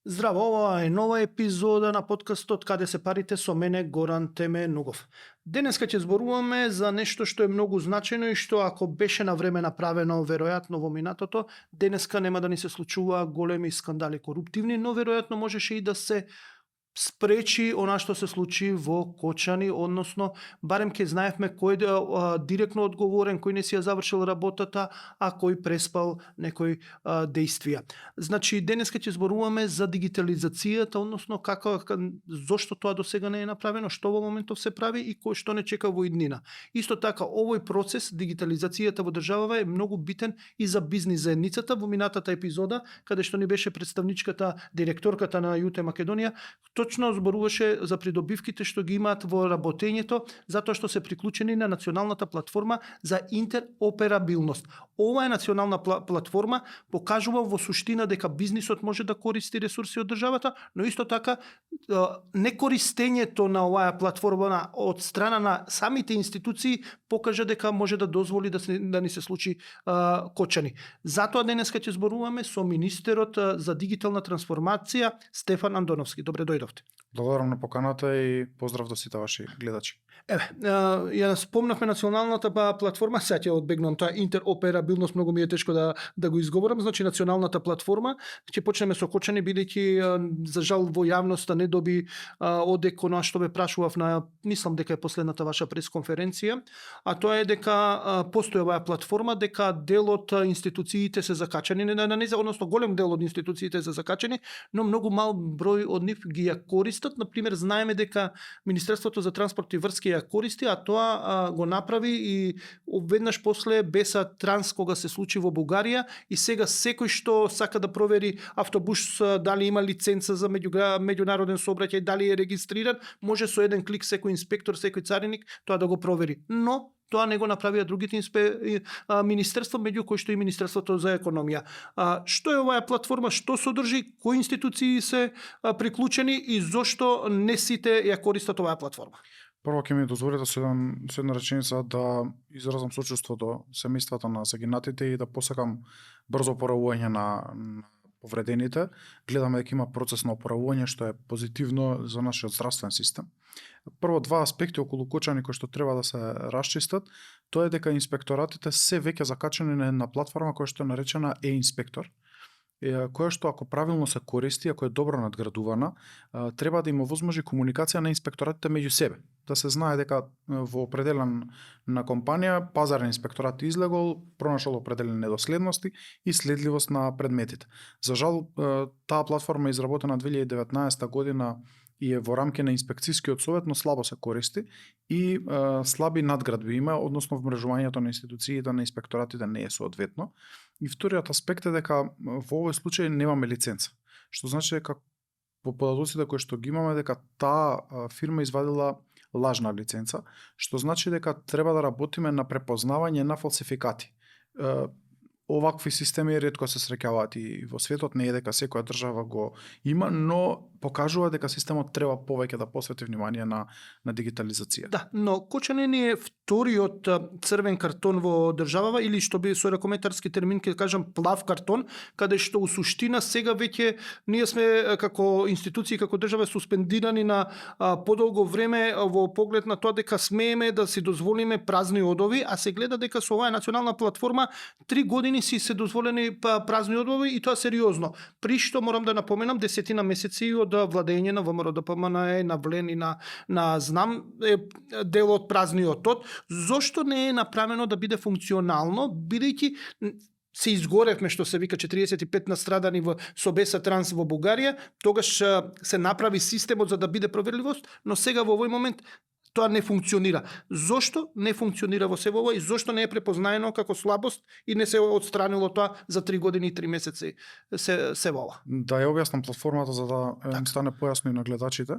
Здраво, ова е нова епизода на подкастот Каде се парите со мене Горан Теменугов. Денеска ќе зборуваме за нешто што е многу значајно и што ако беше на време направено веројатно во минатото, денеска нема да ни се случува големи скандали коруптивни, но веројатно можеше и да се спречи она што се случи во Кочани, односно барем ќе знаевме кој е директно одговорен, кој не си ја завршил работата, а кој преспал некои действија. Значи денеска ќе зборуваме за дигитализацијата, односно зошто тоа до сега не е направено, што во моментов се прави и кој што не чека во иднина. Исто така овој процес дигитализацијата во државава е многу битен и за бизнис заедницата. Во минатата епизода каде што ни беше представничката директорката на ЮТ Македонија, точно зборуваше за придобивките што ги имаат во работењето, затоа што се приклучени на националната платформа за интероперабилност. Ова е национална платформа, покажува во суштина дека бизнисот може да користи ресурси од државата, но исто така некористењето на оваа платформа од страна на самите институции покажа дека може да дозволи да ни се случи Кочани. Затоа денеска ќе зборуваме со министерот за дигитална трансформација Стефан Андоновски. Добре дојдовте. Благодарам на поканата и поздрав до сите ваши гледачи. Ја спомнавме националната платформа, сега ќе одбегнам тоа интероперабилност, многу ми е тешко да го изговорам, значи националната платформа, ќе почнеме со Кочани, бидејќи за жал во јавноста не доби одек она што бе прашував мислам дека е последната ваша пресконференција, а тоа е дека постои оваа платформа, дека дел од институциите се закачани на неа, односно голем дел од институциите се закачани, но многу мал број од нив ги ја користат. Например, знаеме дека Министерството за транспорт и врски ја користи, а тоа го направи и веднаш после Беса Транс кога се случи во Бугарија и сега секој што сака да провери автобус дали има лиценца за меѓународен сообраќај, дали е регистриран, може со еден клик секој инспектор, секој цариник тоа да го провери. Но тоа не го направија другите министерства, меѓу кои што и Министерството за економија. Што е оваа платформа, што содржи, кои институции се приклучени и зошто не сите ја користат оваа платформа? Прво ќе ми дозволите со една реченица да изразам сочувство до семејствата на загинатите и да посакам брзо oporavување на повредените. Гледаме дека има процес на oporavување што е позитивно за нашиот здравствен систем. Прво два аспекти околу Кочани кои што треба да се расчистат, тоа е дека инспекторатите се веќе закачени на една платформа која што е наречена e-инспектор, која што ако правилно се користи, ако е добро надградувана, треба да има возможи комуникација на инспекторатите меѓу себе. Да се знае дека во определена компанија пазарен инспекторат излегол, пронашол определени недоследности и следливост на предметите. За жал, таа платформа е изработена 2019 година и е во рамки на инспекцијскиот совет, но слабо се користи и слаби надградби има, односно вмрежувањето на институциите на инспекторатите не е соодветно. И вториот аспект е дека во овој случај немаме лиценца, што значи дека по податоците кои што ги имаме дека таа фирма извадила лажна лиценца, што значи дека треба да работиме на препознавање на фалсификати. Овакви системи ретко се среќаваат и во светот, не е дека секоја држава го има, но покажува дека системот треба повеќе да посвети внимание на дигитализација. Да, но Кочани не е вториот црвен картон во државава, или што би со рекометарски термин ќе кажам плав картон, каде што у суштина сега веќе ние сме како институции, како држава суспендирани на подолго време во поглед на тоа дека смееме да си дозволиме празни одови, а се гледа дека со оваа национална платформа 3 години си се дозволени празни одови и тоа сериозно. При што морам да напоменам 10 месеци од владење на ВМРО ДПМН е навлен и на знам дел од празниот од. Зошто не е направено да биде функционално, бидејќи се изгоревме, што се вика 45 настрадани со Беса Транс во Бугарија, тогаш се направи системот за да биде проверливост, но сега во овој момент тоа не функционира. Зошто не функционира во себе ова и зошто не е препознаено како слабост и не се отстранило тоа за 3 години и 3 месеци се ова? Да ја објаснам платформата за да им стане појасно и на гледачите.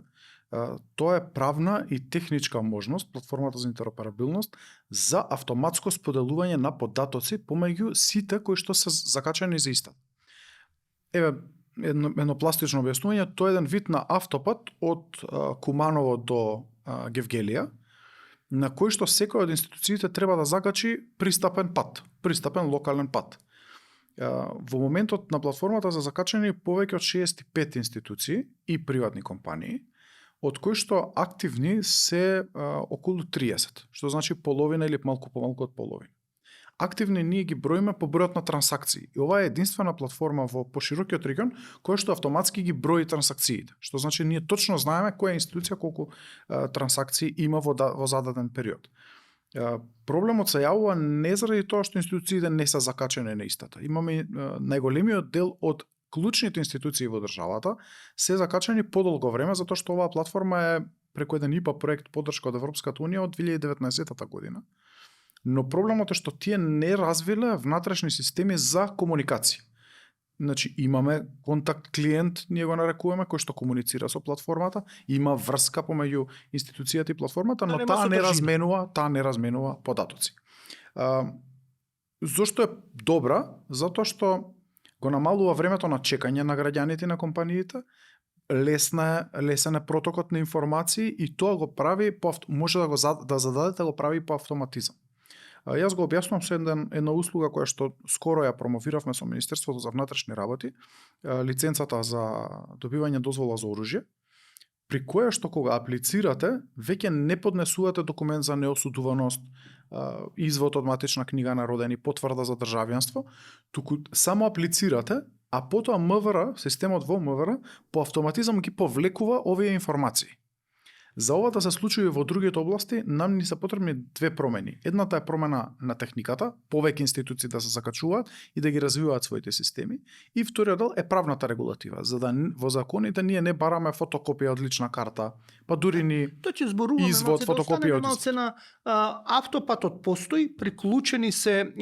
Тоа е правна и техничка можност, платформата за интероперабилност, за автоматско споделување на податоци помеѓу сите кои што се закачани за истата. Еве едно пластично објаснување, тоа е еден вид на автопат од Куманово до Гевгелија, на кој што секој од институциите треба да закачи пристапен локален пат. Во моментот на платформата за закачани повеќе од 65 институции и приватни компании, од кои што активни се околу 30, што значи половина или малку помалку од половина. Активни ние ги броиме по бројот на трансакции. И ова е единствена платформа во поширокиот регион која што автоматски ги брои трансакциите. Што значи ние точно знаеме која институција колку трансакции има во зададен период. Проблемот се јавува не заради тоа што институциите не се закачени на истата. Имаме најголемиот дел од клучните институции во државата се закачани подолго време затоа што оваа платформа е преку еден ИПА проект поддршка од Европската унија од 2019 година. Но проблемот е што тие не развиле внатрешни системи за комуникација. Значи имаме контакт клиент, ние го нарекуваме, кој што комуницира со платформата, има врска помеѓу институцијата и платформата, но таа не разменува податоци. Зошто е добра? Затоа што го намалува времето на чекање на граѓаните и на компаниите, лесен е протокот на информации и тоа го прави може да зададете го прави по автоматизам. Јас го објаснувам со една услуга која што скоро ја промовиравме со Министерството за внатрешни работи, лиценцата за добивање дозвола за оружје, при која што кога аплицирате, веќе не поднесувате документ за неосудуваност, извод од матична книга на родени, потврда за државјанство, туку само аплицирате, а потоа МВР, системот во МВР, по автоматизам ги повлекува овие информации. За ова да се случи во другите области, нам ни се потребни две промени. Едната е промена на техниката, повеќе институции да се закачуваат и да ги развиваат своите системи. И вториот дел е правната регулатива, за да во законите ние не бараме фотокопија од лична карта, па дури ни извод, фотокопија од извод. Автопатот постои, приклучени се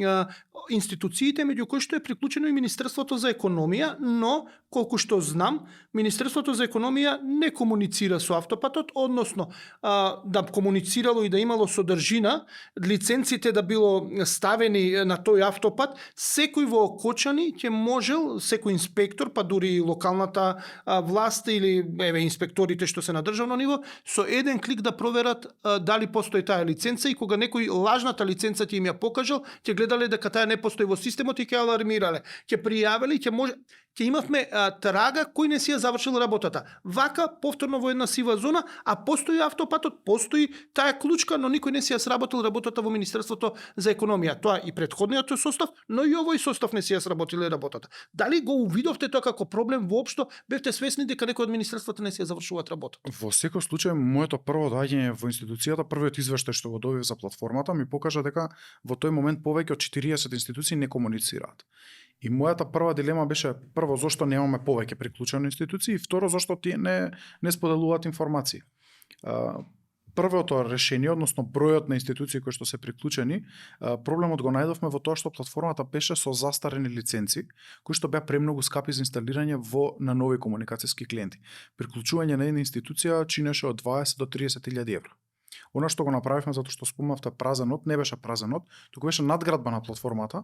институциите, меѓу кои што е приклучено и Министерството за економија, но колку што знам, Министерството за економија не комуницира со автопатот, односно да комуницирало и да имало содржина, лиценците да било ставени на тој автопат, секој во Окочани ќе можел, секој инспектор, па дури локалната власт или инспекторите што се на државно ниво, со еден клик да проверат дали постои таа лиценца и кога некој лажната лиценца ќе им ја покажал, ќе гледале дека таа не постои во системот и ќе алармирале, ќе пријавиле, ќе имавме трага кој не си ја завршил работата. Вака повторно во една сива зона, а постои автопатот, постои таа клучка, но никој не си ја сработил работата во Министерството за економија. Тоа и претходниот состав, но и овој состав не си ја сработиле работата. Дали го увидовте тоа како проблем воопшто? Бевте свесни дека некој од министерствата не си ја завршуваат работата? Во секој случај, моето прво доаѓање во институцијата, првиот извештај што го добив за платформата ми покажа дека во тој момент повеќе од 40 институции не комуницираат. И мојата прва дилема беше прво зошто немаме повеќе приклучени институции и второ зошто тие не споделуваат информации. Првото решение, односно бројот на институции кои што се приклучени, проблемот го најдовме во тоа што платформата беше со застарени лиценци, кои што беа премногу скапи за инсталирање на нови комуникацијски клиенти. Приклучување на една институција чинеше од 20 до 30.000 евра. Она што го направивме затоа што спомнавте празенот, не беше празенот, туку беше надградба на платформата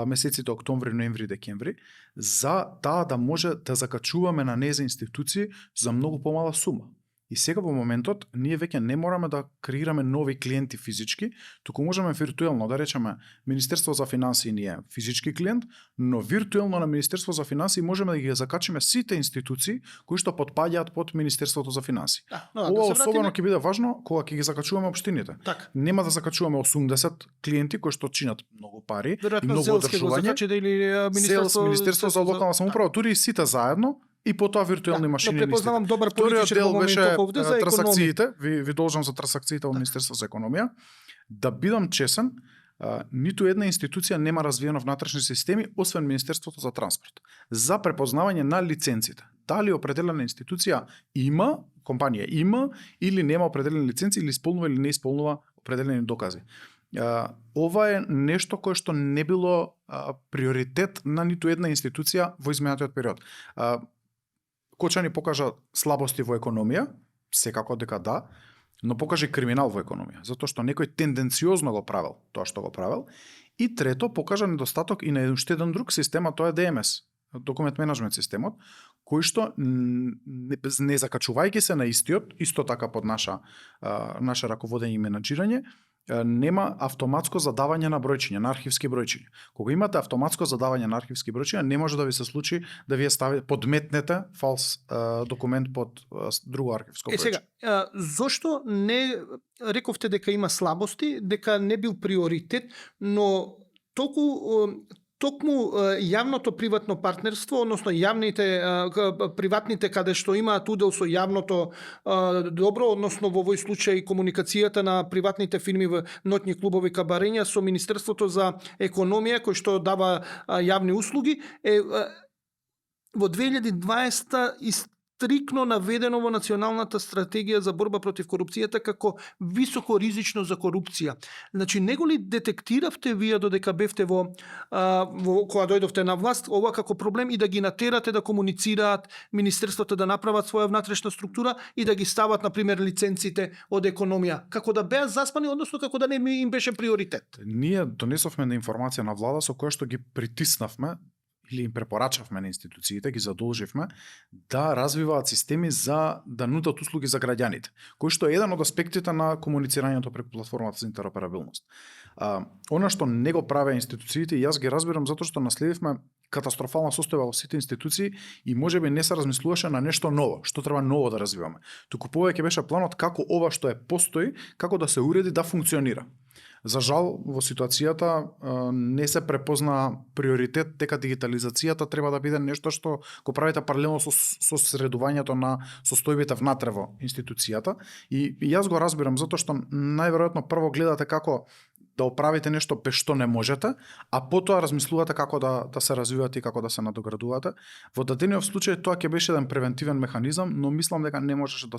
месеците октомври, ноември и декември, за таа да може да закачуваме на нејзе институции за многу помала сума. И сега во моментот ние веќе не мораме да креираме нови клиенти физички, туку можеме виртуелно да речеме Министерство за финансии ни е физички клиент, но виртуелно на Министерство за финансии можеме да ги закачиме сите институции кои што потпаѓаат под Министерството за финансии. Ова особено ќе биде важно кога ќе ги закачуваме општините. Нема да закачуваме 80 клиенти кои што чинат многу пари и многу одржување. Министерство за локална самоуправа, дури и сите заедно. И потоа виртуелни машини. Но препознавам добар политичар во моментов овде за трансакциите, ви должам за трансакциите во Министерство за економија. Да бидам чесен, ниту една институција нема развиено внатрешни системи, освен Министерството за транспорт. За препознавање на лиценците. Дали определена институција има, компанија има, или нема определени лиценци, или исполнува или не исполнува определени докази. Ова е нешто кое што не било приоритет на ниту една институција во изминатиот период. Кочани покажа слабости во економија, секако дека да, но покажа и криминал во економија, затоа што некој тенденциозно го правел тоа што го правел. И трето, покажа недостаток и на уште еден друг систем, а тоа е ДМС, документ менеджмент системот, кој што не закачувајќи се на истиот, исто така под наше раководење и менаџирање, нема автоматско задавање на бројчиња, на архивски бројчиња. Кога имате автоматско задавање на архивски бројчиња, не може да ви се случи да вие подметнете фалс документ под друго архивско бројчиње. Сега, зошто не рековте дека има слабости, дека не бил приоритет, но токму јавното приватно партнерство, односно приватните каде што имаат удел со јавното добро, односно во овој случај комуникацијата на приватните фирми во ноќни клубови кабарења со Министерството за економија кој што дава јавни услуги во 2020 стрикно наведено во Националната стратегија за борба против корупцијата како високо ризично за корупција. Значи, него ли детектиравте вие додека бевте во кога дојдовте на власт, ова како проблем и да ги натерате да комуницираат, министерството да направат своја внатрешна структура и да ги стават, например, лиценците од економија, како да беа заспани, односно како да не им беше приоритет? Ние донесовме на информација на влада со која што ги притиснавме или им препорачавме на институциите, ги задолживме да развиваат системи за да нудат услуги за граѓаните, кој што е еден од аспектите на комуницирањето преку платформата за интероперабилност. Она што не го правеа институциите, и јас ги разбирам затоа што наследивме катастрофална состојба во сите институции и можеби не се размислуваше на нешто ново, што треба ново да развиваме. Туку повеќе беше планот како ова што постои, како да се уреди да функционира. За жал, во ситуацијата не се препозна приоритет дека дигитализацијата треба да биде нешто што го правите паралелно со средувањето на состојбите внатре во институцијата. И јас го разбирам затоа што најверојатно прво гледате како да оправите нешто без што не можете, а потоа размислувате како да се развивате и како да се надоградувате. Во дадениот случај тоа ќе беше еден превентивен механизам, но мислам дека не можеше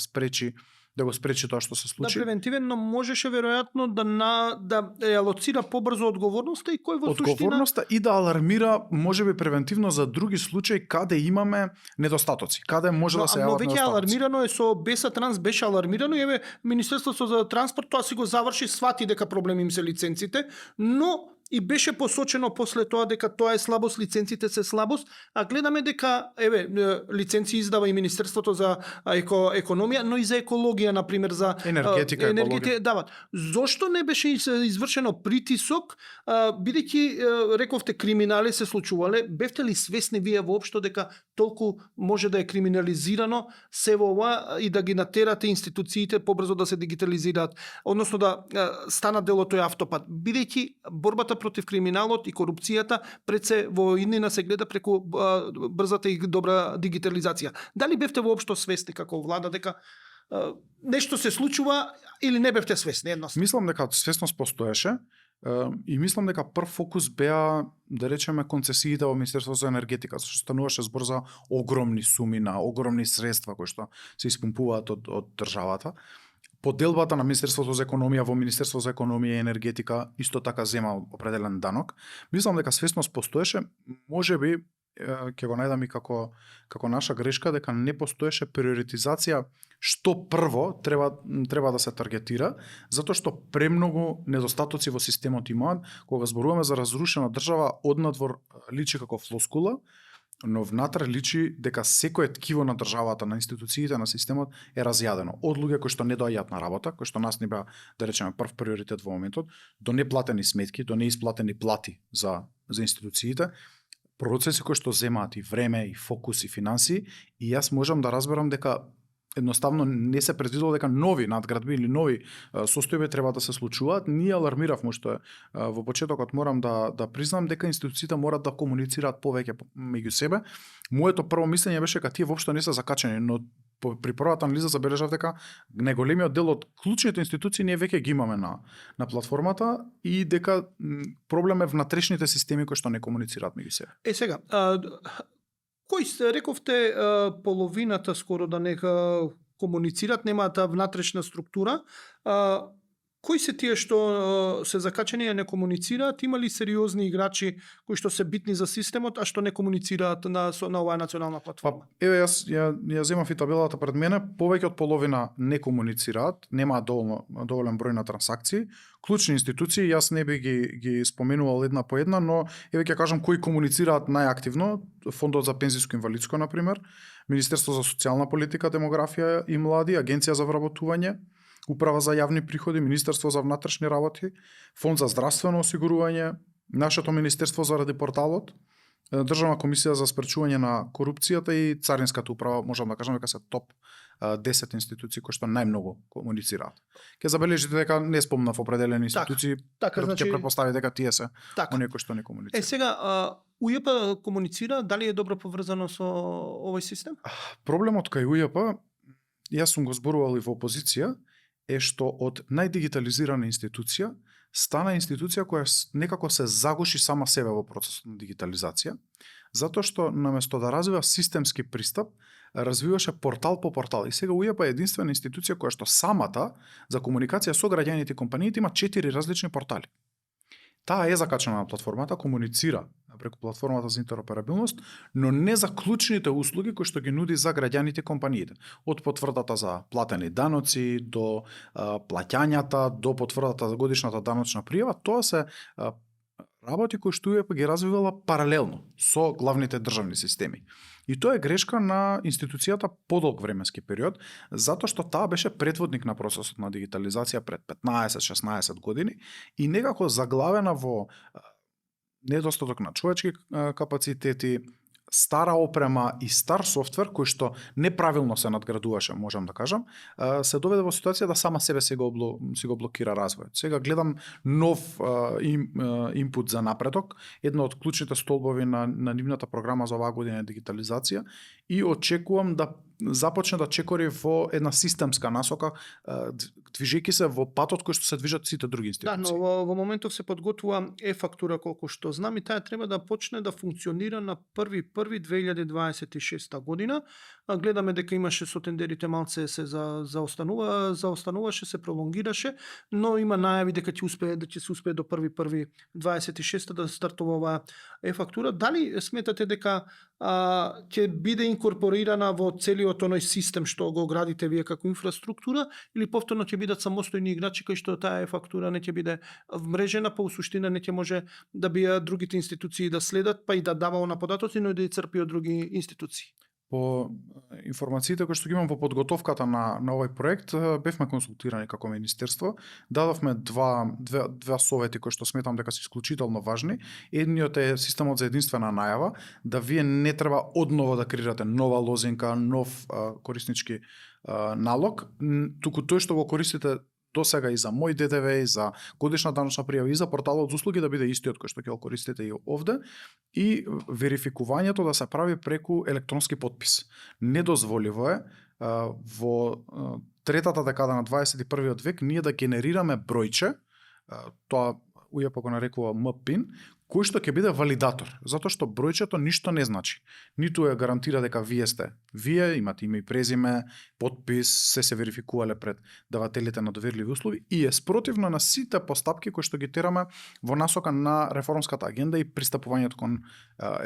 да го спречи тоа што се случи. Да, превентивен, но можеше веројатно да алоцира побрзо одговорноста и кој во суштина одговорноста и да алармира можеби превентивно за други случаи каде имаме недостатоци, каде може да се јават недостатоци. Но веќе алармирано е со Беса Транс, беше алармирано и Министерството за транспорт тоа си го заврши, свати дека проблеми им се лиценците, но и беше посочено после тоа дека тоа е слабост, лиценците се слабост, а гледаме дека лиценци издава и Министерството за економија, но и за екологија, например, за енергетика дават. Зошто не беше извршено притисок, бидејќи рековте криминали се случувале, бевте ли свесни вие воопшто дека толку може да е криминализирано се во ова и да ги натерате институциите побрзо да се дигитализираат, односно да станат дел од тој автопат, бидејќи борбата против криминалот и корупцијата пред се во иднина се гледа преку брзата и добра дигитализација. Дали бевте воопшто свесни како влада дека нешто се случува или не бевте свесни едноставно? Мислам дека свесност постоеше и мислам дека прв фокус беа, да речеме, концесиите во Министерството за енергетика, зашто стануваше збор за огромни суми на огромни средства кои што се испумпуваат од државата. Поделбата на Министерството за економија во Министерството за економија и енергетика исто така зема определен данок. Мислам дека свесност постоеше, можеби ќе го најдам и како наша грешка дека не постоеше приоритизација што прво треба да се таргетира, затоа што премногу недостатоци во системот имаат. Кога зборуваме за разрушена држава, однадвор личи како флоскула, но внатре личи дека секое ткиво на државата, на институциите, на системот е разјадено. Од луѓе кои што не доаѓаат на работа, кои што нас не беа, да речеме, прв приоритет во моментот, до неплатени сметки, до неисплатени плати за институциите, процеси кои што земаат и време, и фокус, и финанси, и јас можам да разберам дека едноставно не се предвидело дека нови надградби или нови состојби треба да се случуваат. Ние алармиравме што во почетокот морам да признам дека институциите морат да комуницираат повеќе меѓу себе. Моето прво мислење беше дека тие воопшто не се закачени, но при првата анализа забележав дека најголемиот дел од клучните институции ние веќе ги имаме на платформата и дека проблем е внатрешните системи кои што не комуницираат меѓу себе. Сега, кој сте, рековте, половината скоро да не комуницираат, немаат внатрешна структура. Кои се тие што се закачени и не комуницираат? Има ли сериозни играчи кои што се битни за системот, а што не комуницираат на оваа национална платформа? Еве ја земав и табелата пред мене, повеќе од половина не комуницираат, немаат доволен број на трансакции. Клучни институции, јас не би ги споменувал една по една, но еве ќе кажам кои комуницираат најактивно. Фондот за пензиско инвалидско, например, Министерство за социјална политика, демографија и млади, Агенција за вработување, Управа за јавни приходи, Министерство за внатрешни работи, Фонд за здравствено осигурување, нашето Министерство заради порталот, Државна комисија за спречување на корупцијата и Царинската управа, можам да кажам дека се топ 10 институции кои што најмногу комуницираат. Ќе забележите дека не спомнав определени институции, така, значи, ќе претпостави дека тие се така. оние кои што не комуницираат. Сега, УЈП комуницира, дали е добро поврзано со овој систем? Проблемот кај УЈП, јас сум го зборувал и во опозиција, е што од најдигитализирана институција стана институција која некако се загуши сама себе во процесот на дигитализација, затоа што наместо да развива системски пристап, развиваше портал по портал. И сега УЈП е единствена институција која што самата за комуникација со граѓаните и компаниите има 4 различни портали. Таа е закачена на платформата, комуницира преку платформата за интероперабилност, но не за клучните услуги кои што ги нуди за граѓаните и компаниите. Од потврдата за платени даноци до плаќањата, до потврдата за годишната даночна пријава, тоа се работи кои што УЈП ги развивала паралелно со главните државни системи. И тоа е грешка на институцијата подолг временски период, затоа што таа беше предводник на процесот на дигитализација пред 15-16 години и некако заглавена во недостаток на човечки капацитети, стара опрема и стар софтвер кој што неправилно се надградуваше, можам да кажам, се доведе во ситуација да сама себе си го блокира развојот. Сега гледам нов импут за напредок, една од клучните столбови на нивната програма за оваа година е дигитализација и очекувам да започне да чекори во една системска насока, движејќи се во патот кој што се движат сите други институции. Да, но во моментов се подготвува е-фактура, колку што знам, и таа треба да почне да функционира на 1.1.2026 година. Гледаме дека имаше со тендерите малце се заостануваше, се пролонгираше, но има најави дека ќе се успее до 1.1.26 да стартува оваа е-фактура. Дали сметате дека ќе биде инкорпорирана во целиот оној систем што го градите вие како инфраструктура, или повторно ќе бидат самостојни играчи кои што таа е-фактура не ќе биде вмрежена, па усуштина не ќе може да биа другите институции да следат, па и да дава на податоци, но и да ја црпи од други институции? По информациите кои што ги имам во подготовката на овој проект, бевме консултирани како министерство, дадовме два совети кои што сметам дека се исклучително важни. Едниот е системот за единствена најава, да вие не треба одново да креирате нова лозинка, нов кориснички налог, туку тој што го користите до сега и за мој ДДВ, и за годишна даночна пријава, и за порталот за услуги да биде истиот кој што ќе го користите и овде, и верификувањето да се прави преку електронски подпис. Недозволиво е во третата декада на 21 век ние да генерираме бројче, тоа УЈП го нарекува МПИН, кој што ќе биде валидатор, затоа што бројчето ништо не значи. Ниту ја гарантира дека вие сте. Вие имате име и презиме, подпис, се верификувале пред давателите на доверливи услуги и е спротивно на сите постапки кои што ги тераме во насока на реформската агенда и пристапувањето кон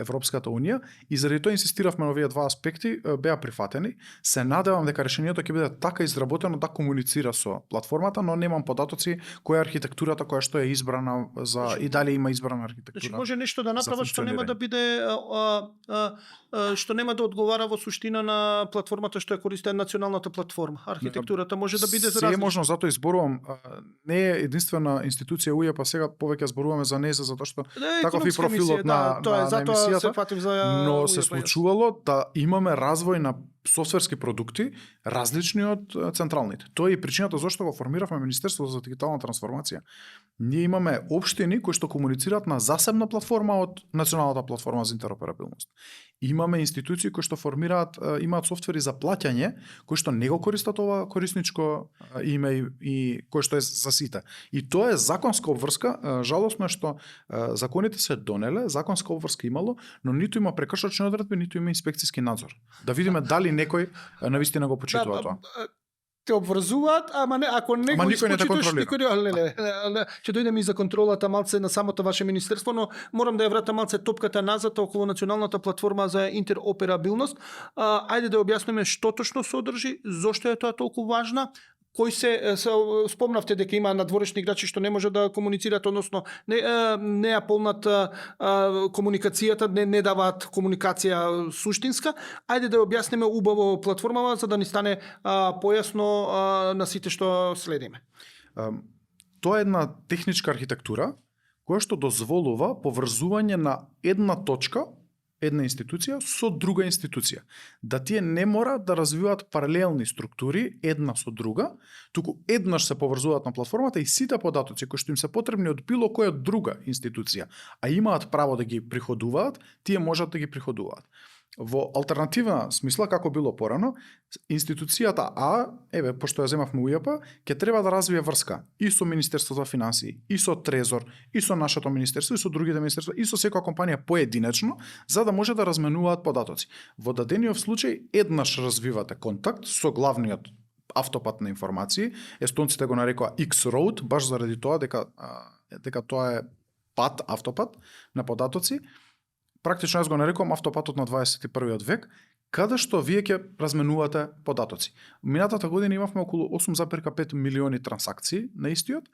Европската унија, и заради тоа инсистиравме на овие два аспекти, беа прифатени. Се надевам дека решението ќе биде така изработено да комуницира со платформата, но немам податоци која е архитектурата која што е избрана за и дали има избрана архитектура. Значи може нешто да направат што нема да биде што нема да одговара во суштина на платформата што ја користи националната платформа. Архитектурата може да биде различна. Се можно, затоа изборувам, не е единствена институција УЈП, сега повеќе зборуваме за НЕЗ затоа што таков и профилот на емисијата, но се случувало да имаме развој на софтверски продукти различни од централните. Тоа е и причината зашто го формиравме Министерството за дигитална трансформација. Ние имаме општини кои што комуницираат на засебна платформа од националната платформа за интероперабилност. Имаме институции кои што имаат софтвери за плаќање, кои што не го користат ова корисничко име и кој што е за сите. И тоа е законска обврска. Жалосно е што законите се донеле, законска обврска имало, но ниту има прекршочни одредби, ниту има инспекциски надзор. Да видиме дали некој навистина го почитува тоа. Те обврзуваат, ама не, ако не го испочитуваш, ќе дојдеме и за контролата малце на самото ваше министерство, но морам да ја вратам малце топката назад околу националната платформа за интероперабилност. Ајде да објасниме што точно содржи, зошто е тоа толку важна, кои спомнавте дека има надворешни играчи што не може да комуницираат, односно не ја полнат комуникацијата, не даваат комуникација суштинска. Ајде да ја објасниме убаво платформава за да ни стане појасно на сите што следиме. Тоа е една техничка архитектура која што дозволува поврзување на една точка, една институција со друга институција. Да тие не мора да развиваат паралелни структури една со друга, туку еднаш се поврзуваат на платформата и сите податоци кои што им се потребни од било која друга институција, а имаат право да ги приходуваат, тие можат да ги приходуваат. Во алтернативна смисла, како било порано, институцијата А, пошто ја земавме УЈП, ќе треба да развие врска и со Министерството за финансии, и со Трезор, и со нашето министерство, и со другите министерства, и со секоја компанија поединечно, за да може да разменуваат податоци. Во дадениот случај, еднаш развивате контакт со главниот автопат на информации, естонците го нарекоа X-Road, баш заради тоа дека тоа е пат, автопат на податоци. Практично јас го нарекувам автопатот на 21. век, каде што вие ќе разменувате податоци. Минатата година имавме околу 8,5 милиони трансакции на истиот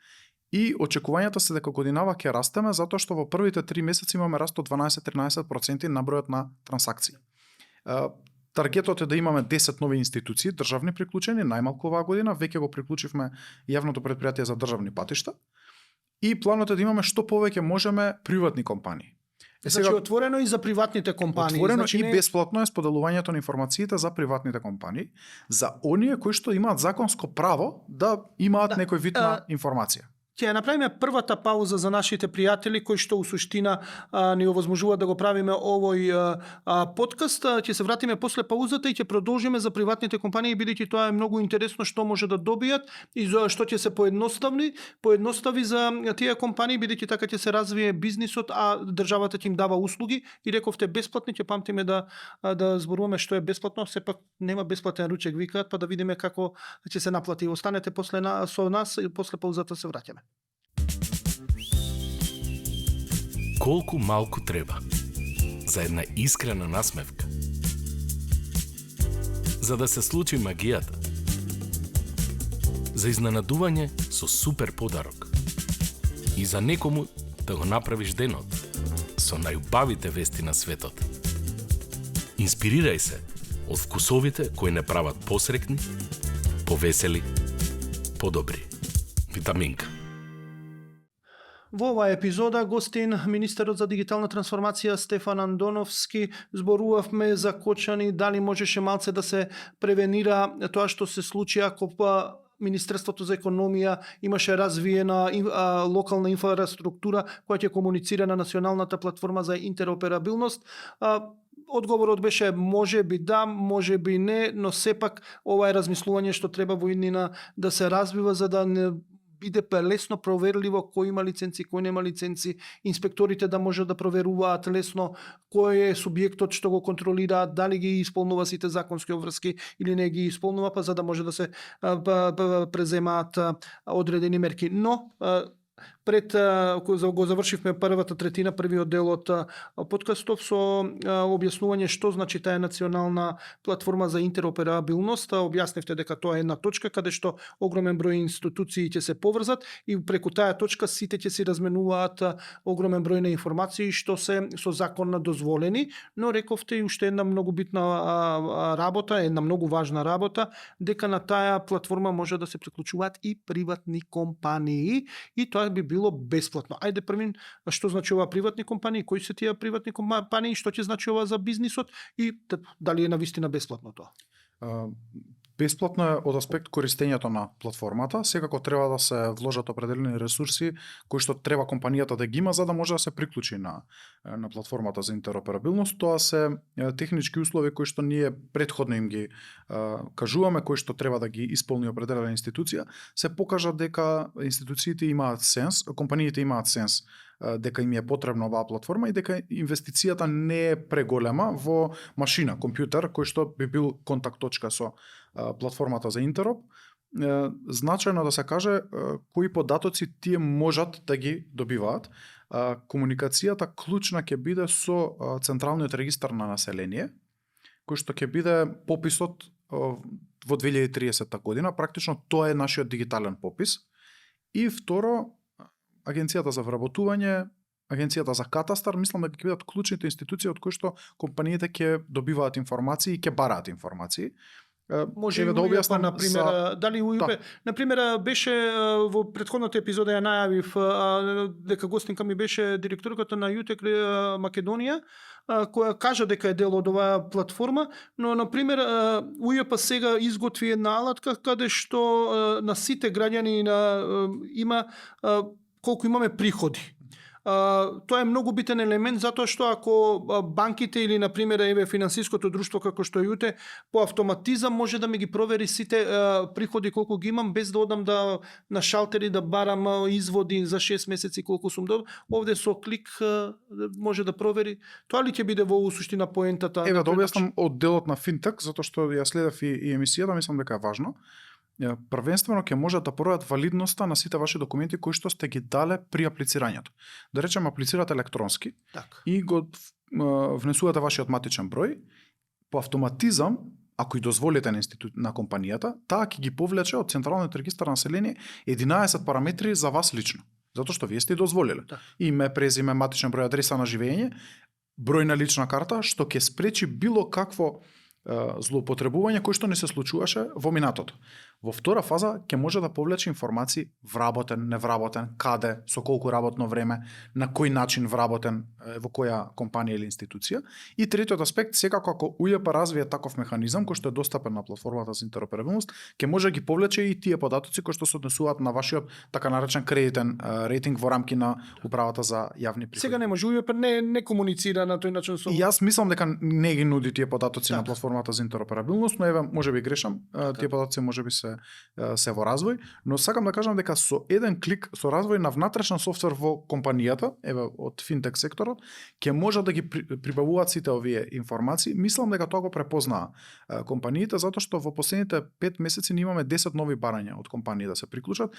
и очекувањата се дека годинава ќе растеме затоа што во првите 3 месеци имаме раст од 12-13% на бројот на трансакции. Таргетот е да имаме 10 нови институции, државни приклучени, најмалку оваа година, веќе го приклучивме јавното претпријатие за државни патишта и планот е да имаме што повеќе можеме приватни компании. Значи отворено и за приватните компании. Отворено значи, и бесплатно е споделувањето на информациите за приватните компании, за оние кои што имаат законско право да имаат некој вид на информација. Ќе ја направиме првата пауза за нашите пријатели кои што у суштина ни овозможуваат да го правиме овој подкаст. Ќе се вратиме после паузата и ќе продолжиме за приватните компании, бидејќи тоа е многу интересно што може да добијат и за што ќе се поедностави за тие компании, бидејќи така ќе се развие бизнисот, а државата ќе им дава услуги и рековте бесплатни, ќе памтиме да зборуваме што е бесплатно, сепак нема бесплатен ручек викаат, па да видиме како ќе се наплати. Останете после со нас и после паузата се враќаме. Колку малку треба за една искрена насмевка, за да се случи магијата, за изненадување со супер подарок и за некому да го направиш денот со најубавите вести на светот. Инспирирај се од вкусовите кои не прават посрекни, повесели, подобри. Витаминка. Во оваа епизода гостин министерот за дигитална трансформација Стефан Андоновски. Зборувавме за кочани, дали можеше малце да се превенира тоа што се случи ако Министерството за економија имаше развиена локална инфраструктура која ќе комуницира на националната платформа за интероперабилност. Одговорот беше може би да, може би не, но сепак ова е размислување што треба во иднина да се развива за да не биде лесно проверливо кој има лиценци, кој нема лиценци, инспекторите да може да проверуваат лесно кој е субјектот што го контролираат, дали ги исполнува сите законски обврски или не ги исполнува, па за да може да се преземаат одредени мерки. Но пред го завршивме првата третина, првиот дел од подкастов со објаснување што значи таа национална платформа за интероперабилност. Објаснивте дека тоа е една точка каде што огромен број институции ќе се поврзат и преку таа точка сите ќе си разменуваат огромен број на информации што се со закон дозволени, но рековте и уште една многу битна работа, една многу важна работа, дека на таа платформа може да се приклучуваат и приватни компании и тоа би било бесплатно. Ајде првин, што значи ова приватни компании, кои се тие приватни компании, што ќе значи ова за бизнисот и дали е навистина бесплатно тоа? Бесплатно е од аспект користењето на платформата, секако треба да се вложат определени ресурси кои што треба компанијата да ги има за да може да се приклучи на платформата за интероперабилност. Тоа се технички услови кои што ние претходно им ги кажуваме, кои што треба да ги исполни определена институција, се покажа дека институциите имаат сенс, компаниите имаат сенс дека им е потребна оваа платформа и дека инвестицијата не е преголема во машина, компјутер, кој што би бил контакт точка со платформата за интероп. Значајно да се каже кои податоци тие можат да ги добиваат. Комуникацијата клучна ќе биде со Централниот регистар на население, кој што ќе биде пописот во 2030 година. Практично тоа е нашиот дигитален попис. И второ, Агенцијата за вработување, Агенцијата за катастар, мислам дека ќе бидат клучните институции од кои што компаниите ќе добиваат информации и ќе бараат информации. Може Еве да објаснам, објаснам например, дали УЈП, например, беше во претходната епизода ја најавив дека гостинка ми беше директорката на ЮТЕК Македонија, која кажа дека е дел од оваа платформа, но например УЈП сега изготви една алатка каде што на сите граѓани има колку имаме приходи. Тоа е многу битен елемент затоа што ако банките или например еве финансиското друштво како што е ЮТЕ по автоматизам може да ми ги провери сите приходи колку ги имам без да одам на шалтери да барам изводи за 6 месеци колку сум добил. Овде со клик може да провери. Тоа ли ќе биде во суштина поентата? Еве да објаснам од делот на финтек, затоа што ја следев и емисијата, мислам дека е важно. Првенствено ќе можат да проверат валидноста на сите ваши документи кои што сте ги дале при аплицирањето. Да речеме аплицирате електронски и го внесувате вашиот матичен број, по автоматизам, ако и дозволите на компанијата, таа ќе ги повлече од Централниот регистар на население 11 параметри за вас лично, затоа што вие сте дозволиле. Име, презиме, матичен број, адреса на живење, број на лична карта, што ќе спречи било какво злоупотребување кој што не се случуваше во минатото. Во втора фаза ќе може да повлече информации вработен, невработен, каде, со колку работно време, на кој начин вработен, во која компанија или институција. И третиот аспект, секако ако УЈП развие таков механизам кој што е достапен на платформата за интероперабилност, ќе може да ги повлече и тие податоци кои што се однесуваат на вашиот така наречен кредитен рейтинг во рамки на управата за јавни приходи. Сега не може, УЈП не комуницира на тој начин со. И јас мислам дека не ги нуди тие податоци на платформата за интероперабилност, но еве можеби грешам, тие податоци можеби се во развој, но сакам да кажам дека со еден клик, со развој на внатрешен софтвер во компанијата, еве од финтек секторот, ќе можат да ги прибавуваат сите овие информации. Мислам дека тоа го препознаа компаниите, затоа што во последните 5 месеци ние имаме 10 нови барања од компании да се приклучат,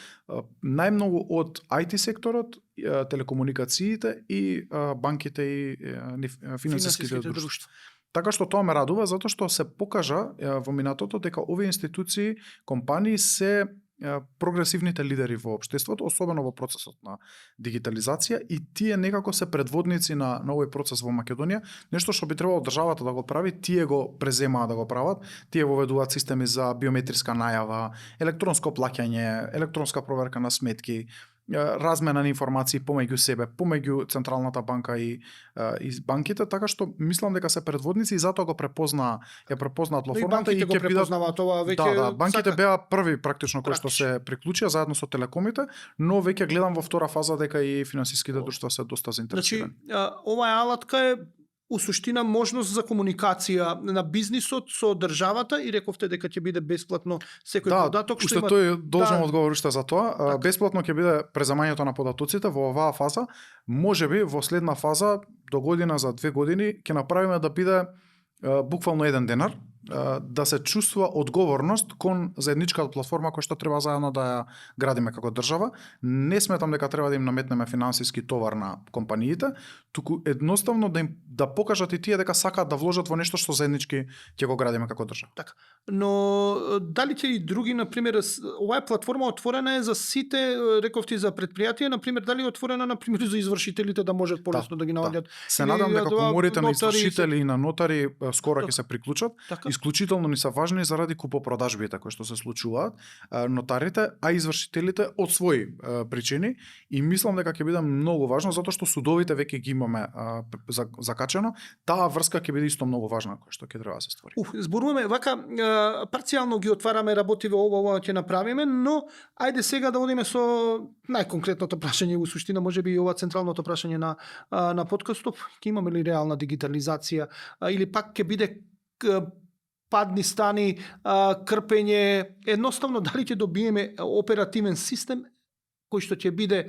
најмногу од IT секторот, телекомуникациите и банките и финансиските друштва. Така што тоа ме радува, затоа што се покажа во минатото дека овие институции, компании се прогресивните лидери во општеството, особено во процесот на дигитализација, и тие некако се предводници на овој процес во Македонија. Нешто што би требало државата да го прави, тие го преземаа да го прават. Тие воведуваат системи за биометриска најава, електронско плаќање, електронска проверка на сметки, размена на информации помеѓу себе, помеѓу Централната банка и банките, така што мислам дека се предводници и затоа го препознаат платформата и ќе препознаваат ова веќе. Да, банките беа први практично кои што се приклучија заедно со телекомите, но веќе гледам во втора фаза дека и финансиските друштва се доста заинтересирани. Значи, оваа алатка е у суштина можност за комуникација на бизнисот со државата и рековте дека ќе биде бесплатно секој податок што има. Тој должен одговор уште за тоа. Бесплатно ќе биде преземањето на податоците во оваа фаза. Можеби во следна фаза до година, за 2 години ќе направиме да биде буквално 1 денар, да се чувствува одговорност кон заедничката платформа која што треба заедно да ја градиме како држава. Не сметам дека треба да им наметнеме финансиски товар на компаниите, туку едноставно да покажат и тие дека сакаат да вложат во нешто што заеднички ќе го градиме како држава. Така. Но дали ќе и други, например, оваа платформа отворена е за сите, рековти за предпријатија, например, дали е отворена например за извршителите да можат полесно да ги наоѓаат? Се надам дека коморите на извршители и на нотари скоро ќе се приклучат. Исклучително ни се важни заради купопродажбите кои што се случуваат, нотарите, а извршителите од своји причини, и мислам дека ќе биде многу важно затоа што судовите веќе ги имаме закачено. Таа врска ќе биде исто многу важна која што ќе треба да се створи. Зборуваме вака парцијално ги отвараме работиве, ова ќе направиме, но ајде сега да одиме со најконкретното прашање, у суштина можеби и ова централното прашање на подкастов. Ќе имаме ли реална дигитализација или пак ќе биде падни стани, крпење, едноставно дали ќе добиеме оперативен систем кој што ќе биде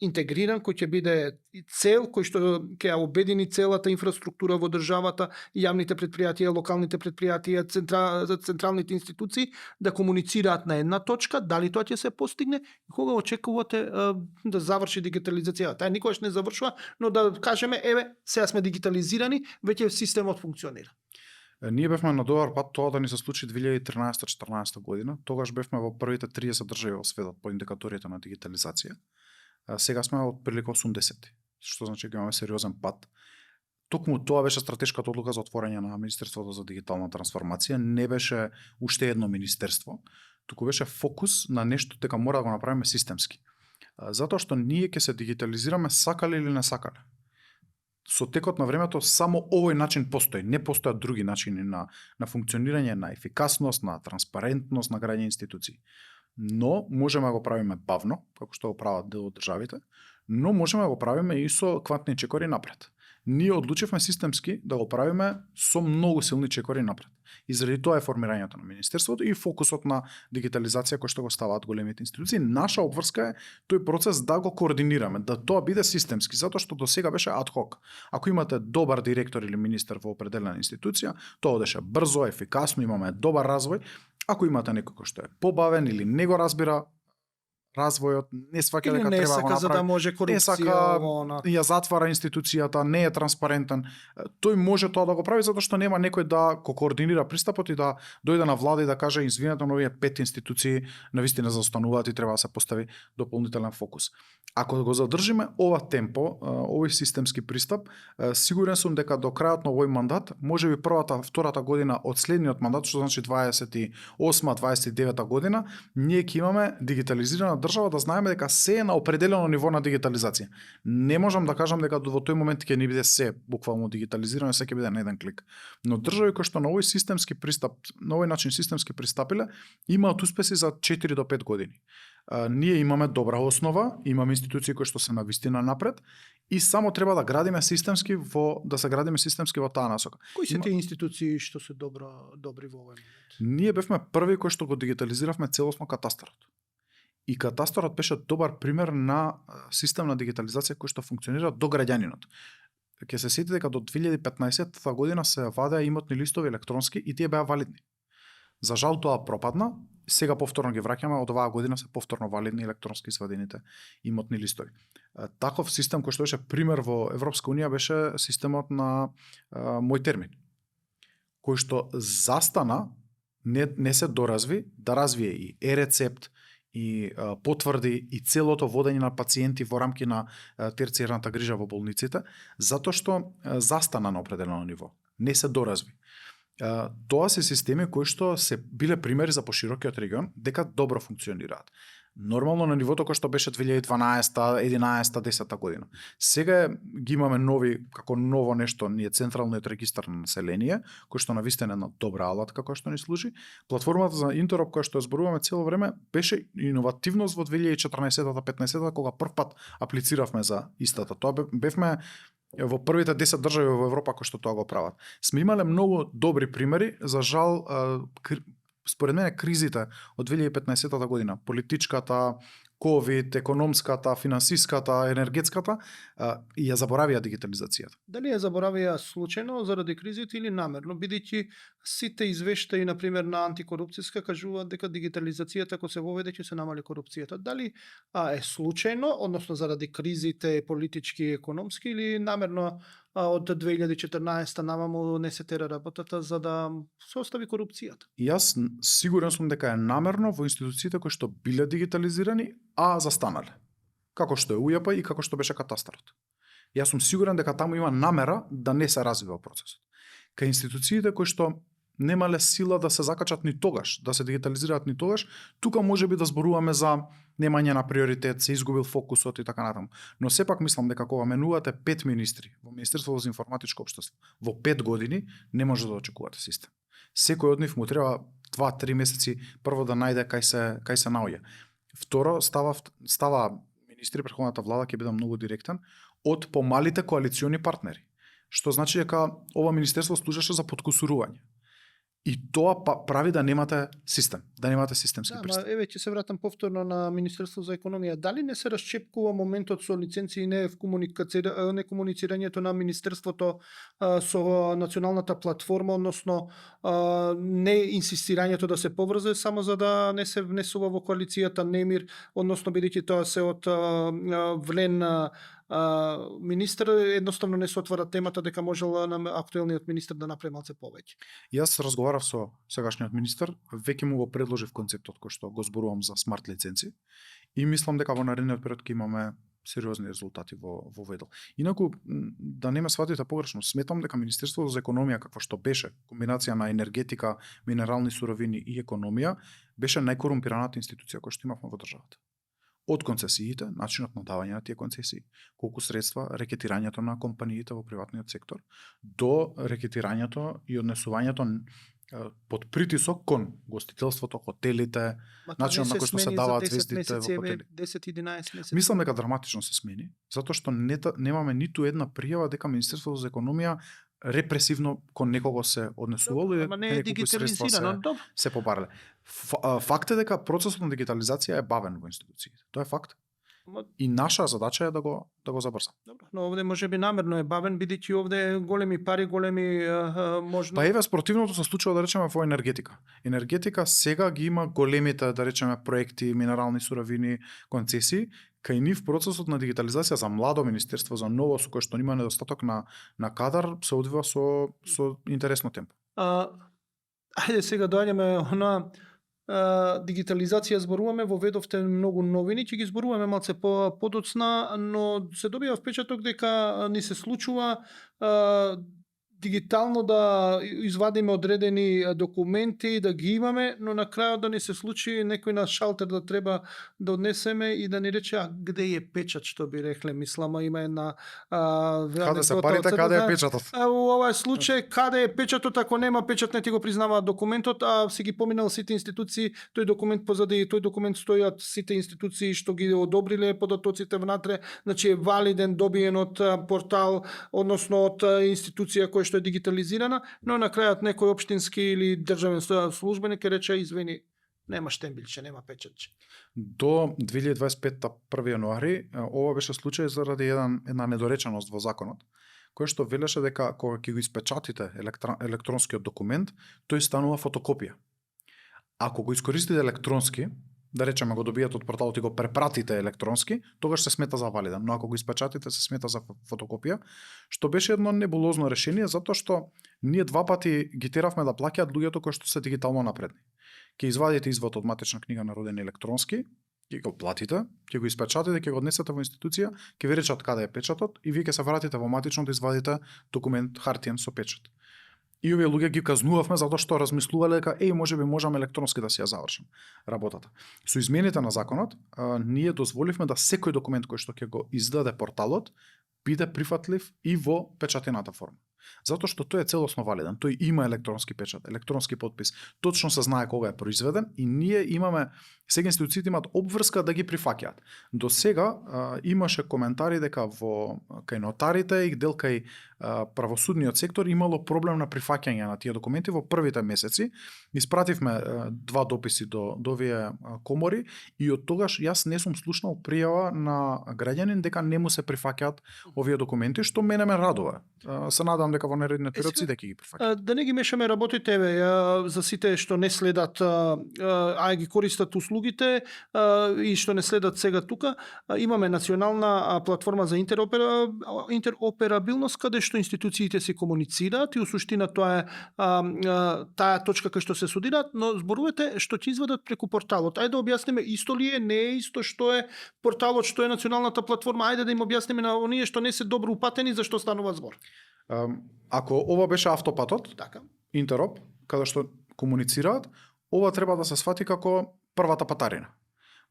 интегриран, кој ќе биде цел, кој што ќе ја обедини целата инфраструктура во државата, јавните предпријатија, локалните предпријатија, централните институции да комуницираат на една точка, дали тоа ќе се постигне и кога очекувате да заврши дигитализацијата? Таа никогаш не завршува, но да кажеме еве сега сме дигитализирани, веќе системот функционира. Ние бевме на добар пат тоа да ни се случи 2013-14 година. Тогаш бевме во првите 30 држави во светот по индикаторите на дигитализација. Сега сме од прилика 80, што значи дека имаме сериозен пат. Токму тоа беше стратешката одлука за отворање на Министерството за дигитална трансформација. Не беше уште едно министерство, туку беше фокус на нешто дека мора да го направиме системски. Затоа што ние ќе се дигитализираме сакале или не сакале. Со текот на времето само овој начин постои, не постојат други начини на функционирање, на ефикасност, на транспарентност на граѓани институции. Но можеме да го правиме бавно, како што го прават дел од државите, но можеме да го правиме и со квантни чекори напред. Ние одлучивме системски да го правиме со многу силни чекори напред. И заради тоа е формирањето на Министерството и фокусот на дигитализација кој што го ставаат големите институции. Наша обврска е тој процес да го координираме, да тоа биде системски, затоа што до сега беше ад хок. Ако имате добар директор или министер во определена институција, тоа одеше брзо, ефикасно, имаме добар развој. Ако имате некој кој што е побавен или не го разбира развојот, не сваќа дека не треба да го сака направи, за да може не корупција, сака, она. ја затвара институцијата, не е транспарентен, тој може тоа да го прави затоа што нема некој да го координира пристапот и да дојде на влада и да каже извинете, но овие 5 институции навистина заостануваат и треба да се постави дополнителен фокус. Ако го задржиме ова темпо, овој системски пристап, сигурен сум дека до крајот на овој мандат, можеби втората година од следниот мандат, што значи 28-29 година, ние ќе имаме дигитализирана држава, да знаеме дека се е на определено ниво на дигитализација. Не можам да кажам дека во тој момент ќе ни биде се буквално дигитализирано, се ќе биде на еден клик. Но држави кои што на овој системски пристап, на овој начин системски пристапиле, имаат успеси за 4 до 5 години. Ние имаме добра основа, имаме институции кои што се навистина напред и само треба да градиме системски да се градиме системски во таа насока. Кои се тие институции што се добри во овој момент? Ние бевме први кои што го дигитализиравме целосно катастарот. И катастарот беше добар пример на систем на дигитализација кој што функционира до граѓанинот. Ќе се сетите дека до 2015 година се вадеа имотни листови електронски и тие беа валидни. За жал тоа пропадна, сега повторно ги враќаме, од оваа година се повторно валидни електронски извадените имотни листови. Таков систем кој што беше пример во Европска унија беше системот на Мој термин, кој што застана, не се доразви, да развие и е-рецепт, и потврди и целото водење на пациенти во рамки на терцијарната грижа во болниците, затоа што застана на определено ниво, не се доразви. Тоа се системи кои што се биле примери за поширокиот регион дека добро функционираат. Нормално на нивото кој што беше 2012, 11, 10 година. Сега ги имаме нови, како ново нешто, ние централниот регистар на население, кој што навистина една добра алатка која што ни служи. Платформата за интероп која што ја зборуваме цело време беше иновативност во 2014-15 кога првпат аплициравме за истата. Тоа бевме во првите 10 држави во Европа кои што тоа го прават. Сме имале многу добри примери, за жал според мене кризите од 2015 година, политичката, ковид, економската, финансиската, енергетската, ја заборавија дигитализацијата. Дали ја заборавија случајно заради кризите или намерно, бидејќи сите извештаи, например, на антикорупцијска кажуваат дека дигитализацијата ако се воведе ќе се намали корупцијата. Дали е случајно, односно заради кризите политички и економски, или намерно од 2014 наваму не се тера работата за да се остави корупцијата? И јас сигурен сум дека е намерно во институциите кои што биле дигитализирани, а застанале. Како што е УЈП и како што беше катастарот. Јас сум сигурен дека таму има намера да не се развива процесот. Кај институциите кои што немале сила да се закачат ни тогаш, да се дигитализираат ни тогаш, тука можеби да зборуваме за немање на приоритет, се изгубил фокусот и така натаму. Но сепак мислам дека кога менувате 5 министри во Министерството за информатичко општество во 5 години, не може да очекувате систем. Секој од нив му треба 2-3 месеци прво да најде кај се наоѓа. Второ, става министри, претходната влада ќе биде многу директен, од помалите коалициони партнери. Што значи дека ова министерство служеше за подкусурување. И тоа прави да немате систем, да немате системски пристап. Еве ќе се вратам повторно на Министерство за економија. Дали не се расчепкува моментот со лиценци и не комуницирањето на Министерството со националната платформа, односно не инсистирањето да се поврзе само за да не се внесува во коалицијата немир, односно бидејќи тоа се од влен министер едноставно не се отвара темата дека можел актуелниот министер да направи малце повеќе. Јас разговарав со сегашниот министер, веќе му го предложив концептот кој што го зборувам за смарт лиценци и мислам дека во наредниот период ќе имаме сериозни резултати во ведел. Инаку, да не ме сватите погрешно, сметам дека Министерството за економија, какво што беше, комбинација на енергетика, минерални суровини и економија, беше најкорумпираната институција која што имавме во државата. Од концесиите, начинот на давање на тие концесии, колку средства, рекетирањето на компаниите во приватниот сектор, до рекетирањето и однесувањето под притисок кон гостителството, хотелите, начинот на кој што се даваат звездите во хотели. 10-11 месеци. Мислам дека драматично се смени, затоа што немаме ниту една пријава дека Министерството за економија репресивно кон некого се однесувало и ама не е дигитализирано, добро. се побарале. Факт е дека процесот на дигитализација е бавен во институциите. Тоа е факт. И наша задача е да го забрза. Добро, но овде можеби намерно е бавен, бидејќи овде големи пари, големи можно. Па еве спротивното се случува да речеме во енергетика. Енергетика сега ги има големите, да речеме, проекти, минерални суровини, концесии, кај нив процесот на дигитализација за младо министерство, за ново со кое што има недостаток на кадар, се одвива со интересно темпо. Ајде сега доаѓаме на дигитализација зборуваме, воведовте многу новини, ќе ги зборуваме малце подоцна, но се добива впечаток дека ни се случува дигитално да извадиме одредени документи, да ги имаме, но на крајот да ни се случи некој на шалтер да треба да однесеме и да ни рече, где е печат, што би рекле, мислама, има една каде се парите, каде е печатот? Во овој случај, каде е печатот, ако нема печат, не ти го признаваат документот, а си ги поминал сите институции, тој документ позади, тој документ стојат сите институции што ги одобриле податоците внатре, значи е валиден, добиен од портал, односно од институција која што е дигитализирана, но на крајот некој општински или државен службеник ќе рече, извини, нема штембилче, нема печатче. До 2025 1 јануари ова беше случај заради една недореченост во законот, кој што велеше дека кога ќе го испечатите електронскиот документ, тој станува фотокопија. Ако го искористите електронски, да речеме го добијате од порталот и го препратите електронски, тогаш се смета за валиден, но ако го испечатите се смета за фотокопија, што беше едно небулозно решение, затоа што ние два пати ги теравме да плаќаат луѓето кои што се дигитално напредни. Ќе извадите извод од матична книга на родени електронски, ќе го платите, ќе го испечатите, ќе го однесете во институција, ќе ви речат каде е печатот и вие ќе се вратите во матично да извадите документ хартиен со печат. И овие луѓе ги казнувавме затоа што размислувале дека можеби можам електронски да си ја завршим работата. Со измените на законот, ние дозволивме да секој документ кој што ќе го издаде порталот биде прифатлив и во печатената форма. Затоа што тој е целосно валиден, тој има електронски печат, електронски подпис, точно се знае кога е произведен и ние имаме, сега институциите имаат обврска да ги прифаќаат. До сега имаше коментари дека кај нотарите и дел кај правосудниот сектор имало проблем на прифаќање на тие документи во првите месеци. Испративме два дописи до овие комори и од тогаш јас не сум слушнал пријава на граѓанин дека не му се прифаќаат овие документи, што мене ме радува. Се надам дека во наредниот период сите ќе ги прифаќаат. Да не ги мешаме работите за сите што не следат, а ги користат услугите и што не следат сега тука. Имаме национална платформа за интероперабилност каде што институциите се комуницираат и у суштина тоа е таа точка кај што се судираат, но зборувате што ќе извадат преку порталот. Ајде да објасниме исто ли е, не е исто што е порталот, што е националната платформа. Ајде да им објасниме на оние што не се добро упатени за што станува збор. Ако ова беше автопатот, така, интероп, каде што комуницираат, ова треба да се свати како првата патарина.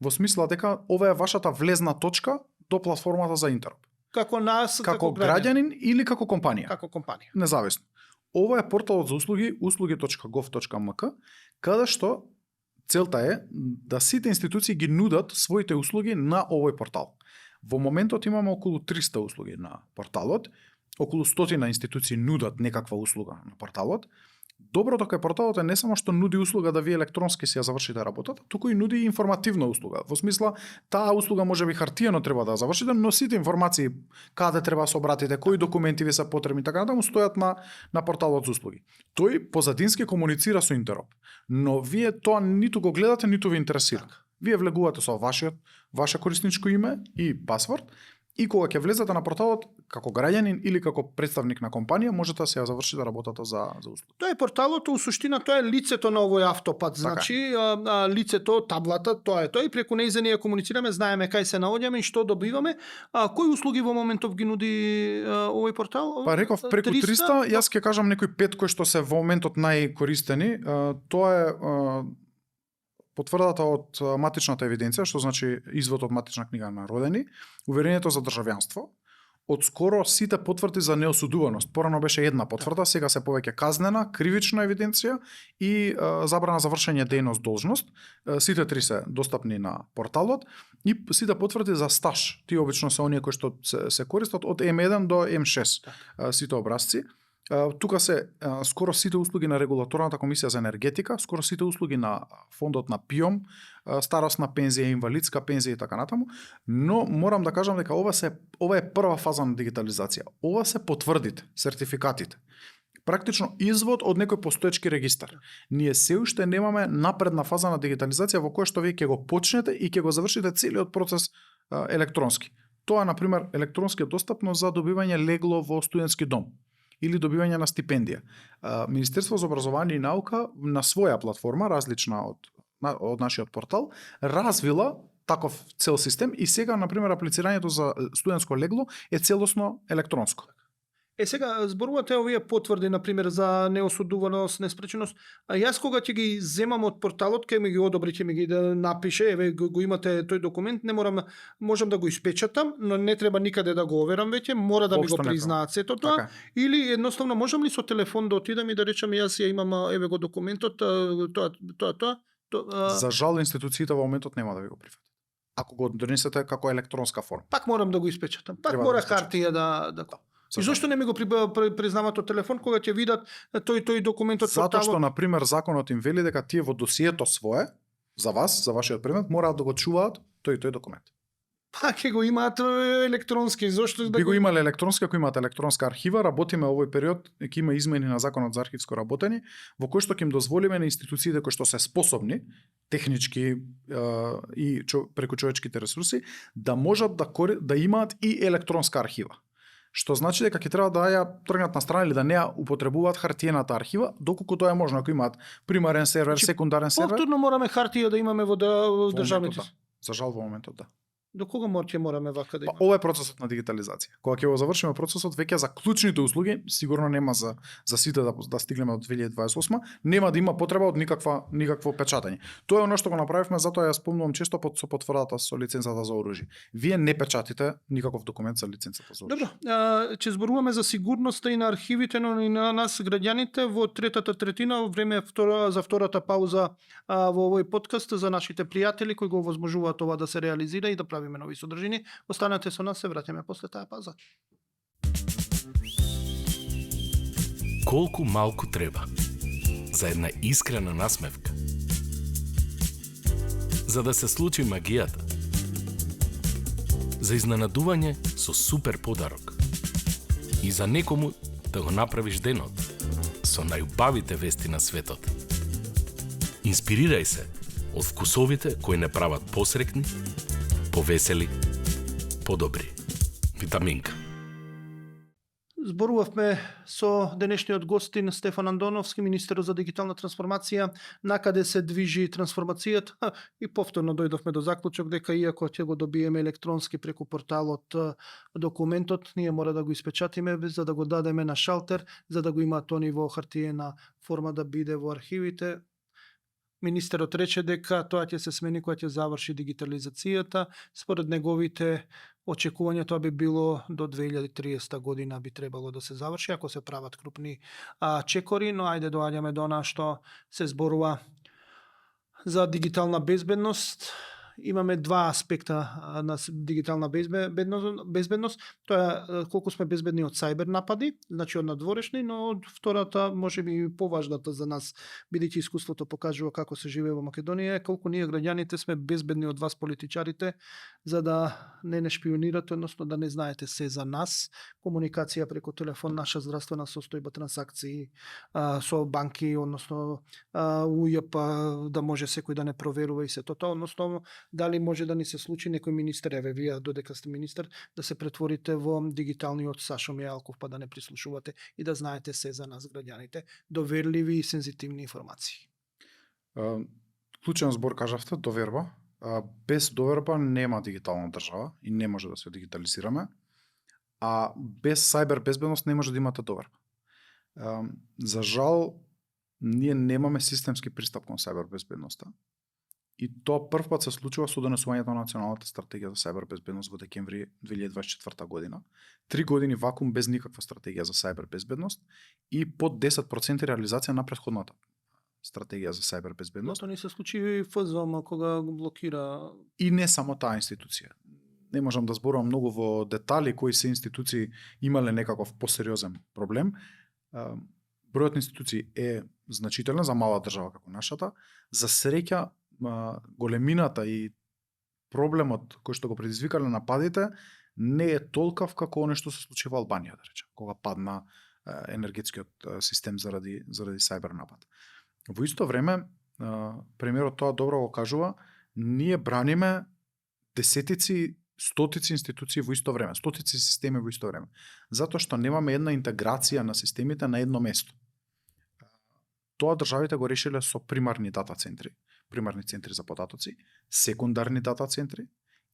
Во смисла дека ова е вашата влезна точка до платформата за интероп. Како нас, како граѓанин или како компанија. Како компанија. Независно. Ова е порталот за услуги услуги.gov.mk, каде што целта е да сите институции ги нудат своите услуги на овој портал. Во моментот имаме околу 300 услуги на порталот, околу 100 институции нудат некаква услуга на порталот. Доброто кај порталот е не само што нуди услуга да вие електронски си ја завршите работата, туку и нуди информативна услуга. Во смисла, таа услуга може би хартиено треба да завршите, но сите информации каде треба да се обратите, кои документи ви се потребни, така натаму стојат на порталот за услуги. Тој позадински комуницира со интероп, но вие тоа ниту го гледате, ниту ви интересира. Вие влегувате со ваше корисничко име и пасворд И кога ќе влезете на порталот како граѓанин или како представник на компанија, можете да се ја завршите работата за услуга. Тоа е порталот, у суштина тоа е лицето на овој автопат, значи лицето, таблата, тоа е тоа и преку нејзе ние комуницираме, знаеме кај се наоѓаме и што добиваме. Кои услуги во моментов ги нуди овој портал? Па реков преку 300, јас ќе кажам некои 5 кои што се во моментот најкористени. Тоа е потврдата од матичната евиденција, што значи извод од матична книга на родени, уверението за државјанство, од скоро сите потврди за неосудуваност. Порано беше една потврда, сега се повеќе казнена, кривична евиденција и забрана за вршење дејност должност. Сите три се достапни на порталот и сите потврди за стаж. Тие обично се оние кои што се користат од М1 до М6, сите образци. Тука се скоро сите услуги на регулаторната комисија за енергетика, скоро сите услуги на фондот на ПИОМ, старосна пензија, инвалидска пензија и така натаму, но морам да кажам дека ова е прва фаза на дигитализација. Ова се потврдите, сертификатите. Практично извод од некој постоечки регистар. Ние се уште немаме напредна фаза на дигитализација во која што вие ќе го почнете и ќе го завршите целиот процес електронски. Тоа, например, електронски е достапно за добивање легло во студентски дом или добивање на стипендија. Министерство за образование и наука на своја платформа, различна од нашиот портал, развила таков цел систем и сега, например, аплицирањето за студентско легло е целосно електронско. Сега зборувате овие потврди, например, за неосудуваност, неспреченост. Јас кога ќе ги земам од порталот, ќе ми ги одобри, ќе ми ги да напише, еве го имате тој документ, не можам да го испечатам, но не треба никаде да го оверам веќе, мора да ми го признаат сето тоа. Така. Или едноставно можам ли со телефон да отидам и да речам јас ја имам еве го документот, тоа. За жал институциите во моментот нема да ви го прифатат. Ако го донесете како електронска форма. Пак морам да го испечатам. Пак Треба мора да хартија да. И зошто не ми го признават од телефон кога ќе видат тој документот со Затоа што, порталот? например, законот им вели дека тие во досието свое, за вас, за вашиот предмет, мораат да го чуваат тој документ. Па ќе го имаат електронски, зошто Би го имале електронски, ако имаат електронска архива, работиме овој период, ќе има измени на законот за архивско работење, во кој што ќе им дозволиме на институциите кои што се способни, технички и преку човечките ресурси, да можат да имаат и електронска архива. Што значи дека ќе треба да ја тргнат на страна или да не ја употребуваат хартиената архива, доколку тоа е можно, ако имаат примарен сервер, секундарен сервер. Повторно мораме хартија да имаме во државните. За жал во моментот да. До кога ќе мораме вака да имаме? Ова е процесот на дигитализација. Кога ќе го завршиме процесот, веќе за клучните услуги, сигурно нема за сите да стигнеме од 2028, нема да има потреба од никакво печатање. Тоа е она што го направивме, затоа ја спомнувам често со потврдата со лиценцата за оружје. Вие не печатите никаков документ за лиценцата за оружје. Добро, ќе зборуваме за сигурноста и на архивите, но и на нас граѓаните во третата третина, време за втората пауза во овој подкаст за нашите пријатели кои го овозможуваат ова да се реализира и да правиме нови содржини. Останете со нас, се враќаме после таа пауза. Колку малку треба за една искрена насмевка? За да се случи магијата? За изненадување со супер подарок? И за некому да го направиш денот со најубавите вести на светот? Инспирирај се од вкусовите кои не прават посрекни, повесели, подобри. Витаминка. Зборувавме со денешниот гостин Стефан Андоновски, министер за дигитална трансформација, накаде се движи трансформацијата и повторно дојдовме до заклучок дека иако ќе го добиеме електронски преку порталот документот, ние мора да го испечатиме за да го дадеме на шалтер, за да го имаат они во хартиена форма да биде во архивите. Министерот рече дека тоа ќе се смени кога ќе заврши дигитализацијата. Според неговите очекувања тоа би било до 2030 година би требало да се заврши, ако се прават крупни чекори, но ајде доаѓаме до она што се зборува за дигитална безбедност. Имаме два аспекта на дигитална безбедност. Тоа е колку сме безбедни од сајбер напади, значи од надворешни, но од втората, можеби и поважната за нас, бидејќи искуството покажува како се живее во Македонија, колку ние граѓаните сме безбедни од вас политичарите, за да не шпионирате, односно да не знаете се за нас. Комуникација преку телефон, наша здравствена состојба, трансакции со банки, односно УЈП, да може секој да не проверува и сето тоа, односно дали може да ни се случи некој министер, еве вие додека сте министер, да се претворите во дигиталниот Сашо Мијалков, па да не прислушувате и да знаете се за нас граѓаните, доверливи и сензитивни информации. Клучен збор кажавте, доверба. Без доверба нема дигитална држава и не може да се дигитализираме. А без сајбер безбедност не може да имате доверба. За жал, ние немаме системски пристап кон сајбер безбедноста. И тоа прв пат се случува со донесувањето на националната стратегија за сајбер безбедност во декември 2024 година. 3 години вакуум без никаква стратегија за сајбер безбедност и под 10% реализација на претходната стратегија за сајбер безбедност. Тоа не се случи и ФЗМ кога го блокира. И не само таа институција. Не можам да зборувам многу во детали кои се институции имале некаков посериозен проблем. Бројот на институции е значителен за мала држава како нашата. За среќа, големината и проблемот кој што го предизвикале нападите не е толков како оно што се случи во Албанија, да речем, кога падна енергетскиот систем заради сајбер напад. Во исто време, премиерот тоа добро го кажува, ние браниме десетици, стотици институции во исто време, стотици системи во исто време, затоа што немаме една интеграција на системите на едно место. Тоа државите го решиле со примарни дата центри, примарни центри за податоци, секундарни дата центри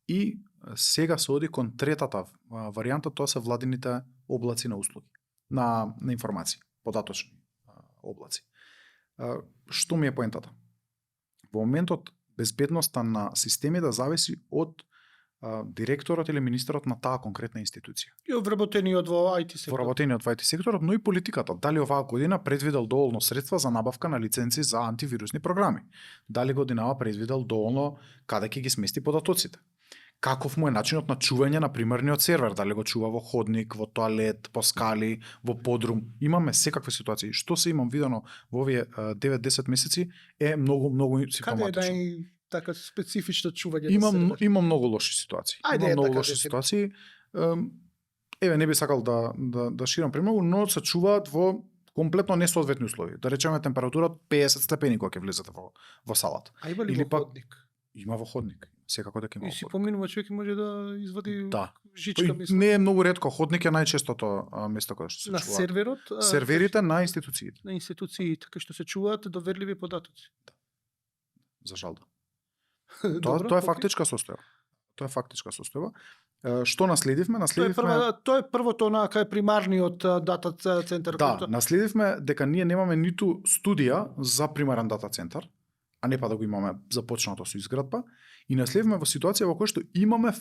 и сега се оди кон третата варијанта, тоа се владините облаци на услуги, на информации, податочни облаци. Што ми е поентата? Во моментот безбедноста на системите зависи од директорот или министерот на таа конкретна институција. И вработениот во IT секторот. Вработениот во IT секторот, но и политиката. Дали оваа година предвидел доволно средства за набавка на лиценци за антивирусни програми? Дали годинава предвидел доволно каде ќе ги смести податоците? Каков му е начинот на чување на примерниот сервер? Дали го чува во ходник, во тоалет, по скали, во подрум? Имаме секакви ситуации. Што се имам видено во овие 9-10 месеци е многу симптоматично. Каде е така специфично чување на сервер? Има многу лоши ситуации. Ајде, многу така лоши речем. ситуации. Еве, не би сакал да ширам премногу, но се чуваат во комплетно несоодветни услови. Да речеме температура 50 степени кога ќе влезете во салата. А има ли Или во пак- ходник? Има во ходник. Секако дека има И во си ходник. поминува човек и може да извади Да. жичка, мислам. Не е многу ретко. Ходник е најчестото место кое што се На чува. серверот, Серверите на институциите. на институциите, кај што се чуваат доверливи податоци. За жал да. Добро, Тоа е окей. фактичка состојба. Тоа е фактичка состојба. Што наследивме? Тоа е првото на кај примарниот дата центар. Да, којто- наследивме дека ние немаме ниту студија за примарен дата центар, а не па да го имаме започнато со изградба, и наследивме во ситуација во која што имаме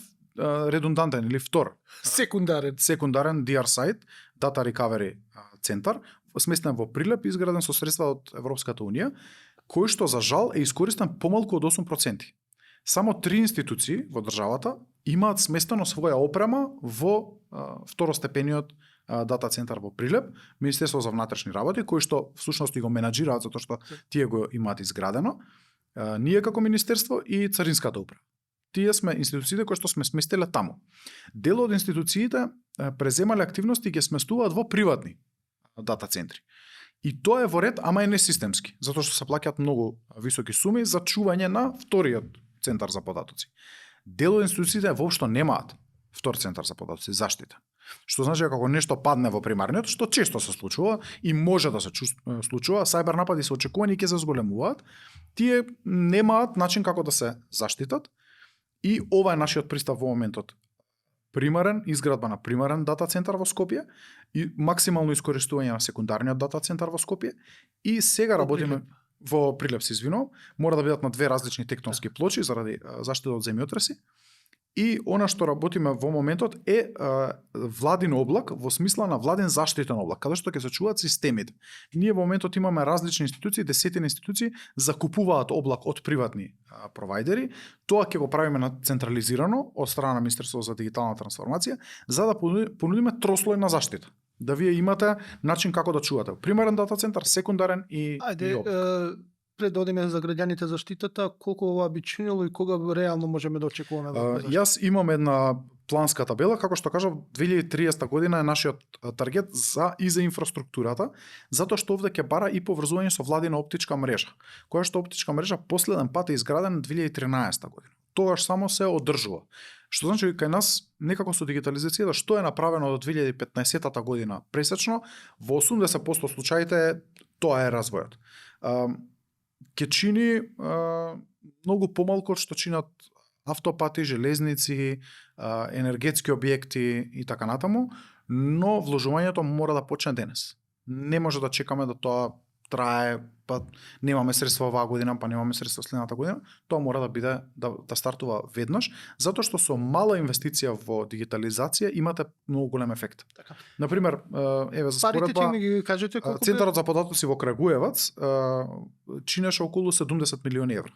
редундантен или втор секундарен. секундарен DR сайт, Data Recovery центар, сместен во Прилеп, изграден со средства од Европската унија, кој што за жал е искористен помалку од 8%. Само 3 институции во државата имаат сместено своја опрема во второстепениот дата центар во Прилеп, Министерство за внатрешни работи, кој што всушност и го менаџираат затоа што тие го имаат изградено, ние како министерство и царинската управа. Тие сме институциите кои што сме сместиле таму. Дел од институциите преземале активности и ги сместуваат во приватни дата центри. И тоа е во ред, ама е несистемски, затоа што се плаќаат многу високи суми за чување на вториот центар за податоци. Дел од институциите воопшто немаат втор центар за податоци, заштита. Што значи како нешто падне во примарниот, што често се случува и може да се случува, сајбер напади се очекувани и ќе се зголемуваат, тие немаат начин како да се заштитат и ова е нашиот пристап во моментот. Примарен, изградба на примарен дата центар во Скопје и максимално искористување на секундарниот дата центар во Скопје и сега работиме во Прилеп, се извинувам, мора да бидат на две различни тектонски плочи заради заштита од земјотреси. И она што работиме во моментот е владин облак во смисла на владин заштитен облак, каде што ќе се чуваат системите. Ние во моментот имаме различни институции, десетина институции закупуваат облак од приватни провајдери. Тоа ќе го правиме на централизирано од страна на Министерството за дигитална трансформација, за да понудиме трослојна заштита. Да вие имате начин како да чувате. Примерен дата центар, секундарен и Ајде, пред да одиме за граѓаните заштитата, колку ова би чинило и кога реално можеме да очекуваме? Јас имам една планска табела, како што кажав, 2030 година е нашиот таргет и за инфраструктурата, затоа што овде ќе бара и поврзување со владина оптичка мрежа, која што оптичка мрежа последен пат е изградена 2013 година. тогаш само се одржува. Што значи кај нас некако со дигитализацијата што е направено до 2015 година пресечно, во 80% случаите тоа е развојот. Ке чини многу помалку од што чинат автопати, железници, енергетски објекти и така натаму, но вложувањето мора да почне денес. Не може да чекаме да тоа трае, па немаме средства оваа година, па немаме средства следната година. Тоа мора да биде да стартува веднаш, затоа што со мала инвестиција во дигитализација имате многу голем ефект. Така. Например, еве за Парите споредба, ти ми ги кажете колку Центарот за податоци во Крагуевац чинеше околу 70 милиони евра.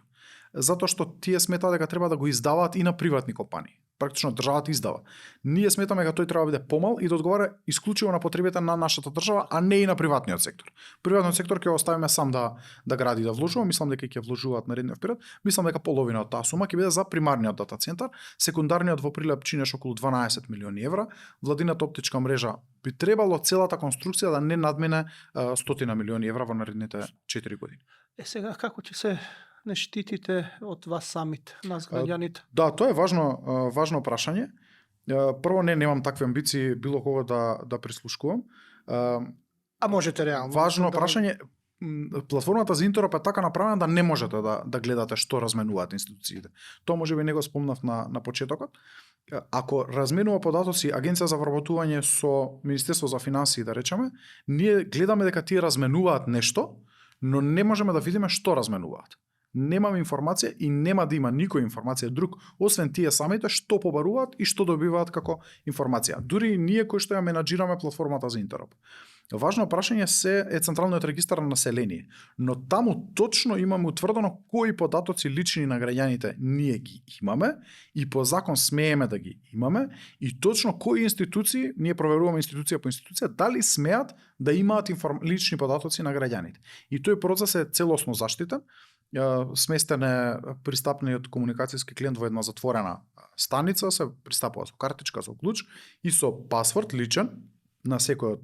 Затоа што тие сметаа дека треба да го издаваат и на приватни компании. Практично државата издава. Ние сметаме дека тој треба да биде помал и да одговара исклучиво на потребите на нашата држава, а не и на приватниот сектор. Приватниот сектор ќе го оставиме сам да гради, да вложува, мислам дека ќе вложуваат наредниот период. Мислам дека половина од таа сума ќе биде за примарниот дата центар, секундарниот во Прилеп чинеше околу 12 милиони евра, владината оптичка мрежа би требало целата конструкција да не надмине 100 милиони евра во наредните 4 години. Сега како ќе се не штитите од вас самите, нас граѓаните? Да, тоа е важно прашање. Прво немам такви амбиции било кога да прислушкувам. А можете реално. Важно да... прашање. Платформата за интероп е така направена да не можете да гледате што разменуваат институциите. Тоа можеби не го спомнав на почетокот. Ако разменува податоци Агенција за вработување со Министерство за финансии, да речеме, ние гледаме дека тие разменуваат нешто, но не можеме да видиме што разменуваат. Немам информација и нема да има никој информација друг, освен тие самите што побаруваат и што добиваат како информација. Дури и ние кои што ја менаџираме платформата за интероп. Важно прашање е Централниот регистар на население, но таму точно имаме утврдено кои податоци лични на граѓаните ние ги имаме и по закон смееме да ги имаме и точно кои институции, ние проверуваме институција по институција, дали смеат да имаат лични податоци на граѓаните. И тој процес е целосно заштитен. Сместен е пристапниот комуникацијски клиент во една затворена станица, се пристапува со картичка, со клуч и со пасворд личен на секој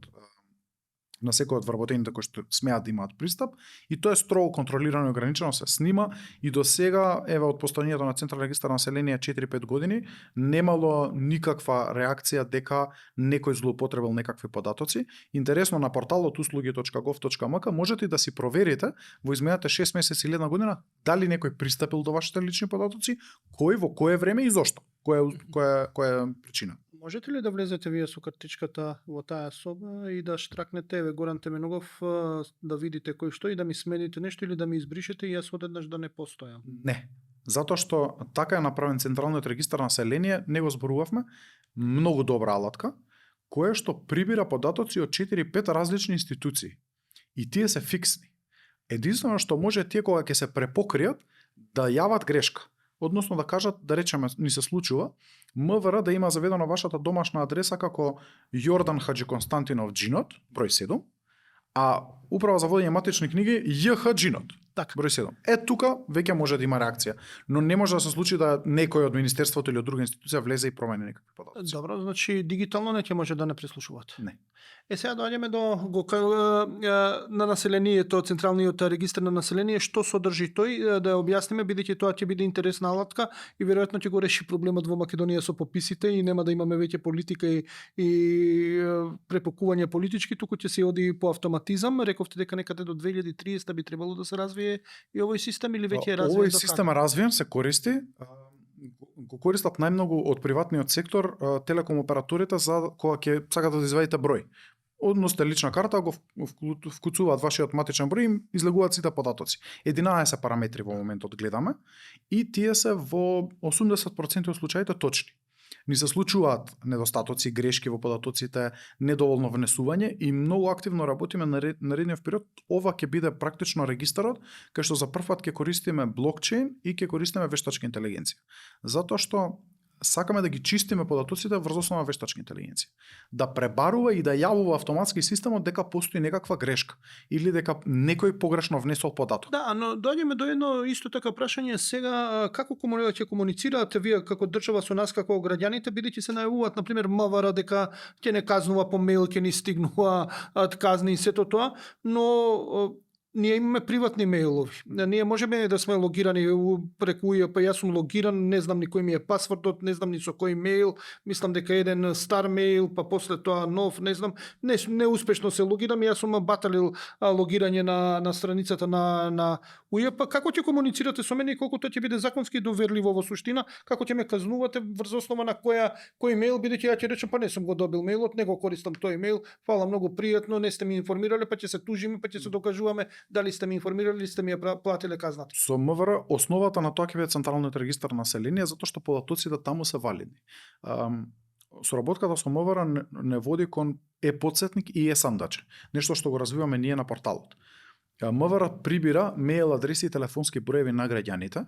од вработените кои што смеат да имаат пристап, и тоа е строго контролирано и ограничено, се снима и до сега, еве од постојањето на Централен регистар на население 4-5 години, немало никаква реакција дека некој злоупотребил некакви податоци. Интересно, на порталот услуги.gov.mk можете да си проверите во изминатите 6 месеци или една година дали некој пристапил до вашите лични податоци, кој во кое време и зошто, која е причина. Можете ли да влезете вие со картичката во таа соба и да штракнете, еве Горан Теменугов, да видите кој што и да ми смените нешто или да ми избришете и јас одеднаш да не постојам? Не. Затоа што така е направен Централниот регистар на население, не го зборувавме, многу добра алатка, која што прибира податоци од 4-5 различни институции. И тие се фиксни. Единствено што може тие кога ќе се препокријат да јават грешка. Односно да кажат, да речеме, ни се случува, МВР да има заведено вашата домашна адреса како Јордан Хаджи Константинов Джинот, број 7, а Управа за водење матични книги ЈХ Джинот, Така. број 7. Тука веќе може да има реакција, но не може да се случи да некој од министерството или од друга институција влезе и промени некакви податоци. Добро, значи дигитално не ќе може да не прислушуваат. Не. Сега доаѓаме до на населението, Централниот регистар на население, што содржи тој, да ја објасниме, бидејќи тоа ќе биде интересна алатка и веројатно ќе го реши проблемот во Македонија со пописите и нема да имаме веќе политика и препокување политички, туку ќе се оди по автоматизам. Рековте дека некаде до 2030 би требало да се развие и овој систем или веќе е развиен? Овој систем е развиен, се користи. Го користат најмногу од приватниот сектор телеком операторите за кога ќе сакате да извадите број. Односите лична карта, го вкуцуваат вашиот матичен број и излегуваат сите податоци. 11 параметри во моментот гледаме и тие се во 80% од случаите точни. Ни се случуваат недостатоци, грешки во податоците, недоволно внесување и многу активно работиме на наредниот период. Ова ќе биде практично регистарот кај што за прв пат ќе користиме блокчейн и ќе користиме вештачка интелигенција. Затоа што сакаме да ги чистиме податоците врз основа на вештачка интелигенција. Да пребарува и да јавува автоматски системот дека постои некаква грешка или дека некој погрешно внесол податок. Да, но доаѓаме до едно исто така прашање сега, како ќе комуницираат вие како држава со нас како граѓаните, бидејќи се најавуваат на пример МВР дека ќе не казнува по мејл, ќе ни стигнува казни и сето тоа, но ние имаме приватни мејлови. Ние можеме да сме логирани преку па јас сум логиран, не знам ни кој ми е пасвордот, не знам ни со кој мејл, мислам дека еден стар мејл, па после тоа нов, не знам, не успешно се логирам, јас сум баталил логирање на страницата на УЈП, како ќе комуницирате со мене и колку тоа ќе биде законски доверливо во суштина, како ќе ме казнувате врз основа на кој мејл, бидејќи ја ќе речем па не сум го добил мејлот, не го користам тој мејл, фала многу пријатно, не сте ми информирале, па ќе се тужиме, па ќе се докажуваме дали сте ми информирали или сте ми ја платиле казната. Со МВР основата на тоа ќе биде Централниот регистар на население, затоа што податоците таму се валидни. Соработката со МВР не води кон подсетник и сандаче, нешто што го развиваме ние на порталот. МВР прибира мејл адреси и телефонски броеви на граѓаните,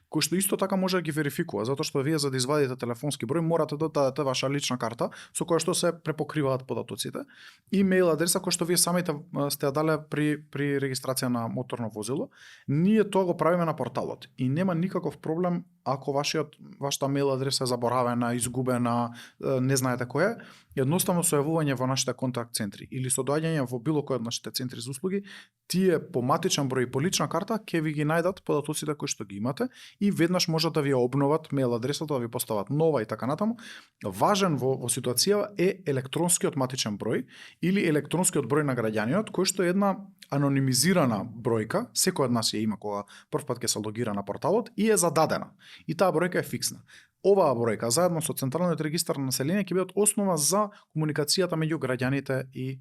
кој што исто така може да ги верификува, затоа што вие за да извадите телефонски број морате да дадете ваша лична карта со која што се препокриваат податоците и мејл адреса која што вие самите сте ја дале при регистрација на моторно возило. Ние тоа го правиме на порталот и нема никаков проблем ако вашата мејл адреса е заборавена, изгубена, не знаете која е, едноставно со јавување во нашите контакт центри или со доаѓање во било кој од нашите центри за услуги, тие по матичен број и по лична карта ќе ви ги најдат податоците кои што ги имате и веднаш можат да ви обноват мејл адресата, да ви постават нова и така натаму. Важен во ситуација е електронскиот матичен број или електронскиот број на граѓанинот, кој што е една анонимизирана бројка, секој од нас ја има кога првпат ќе се логира на порталот и е зададена. И таа бројка е фиксна. Оваа бројка заедно со Централниот регистар на население ќе бидат основа за комуникацијата меѓу граѓаните и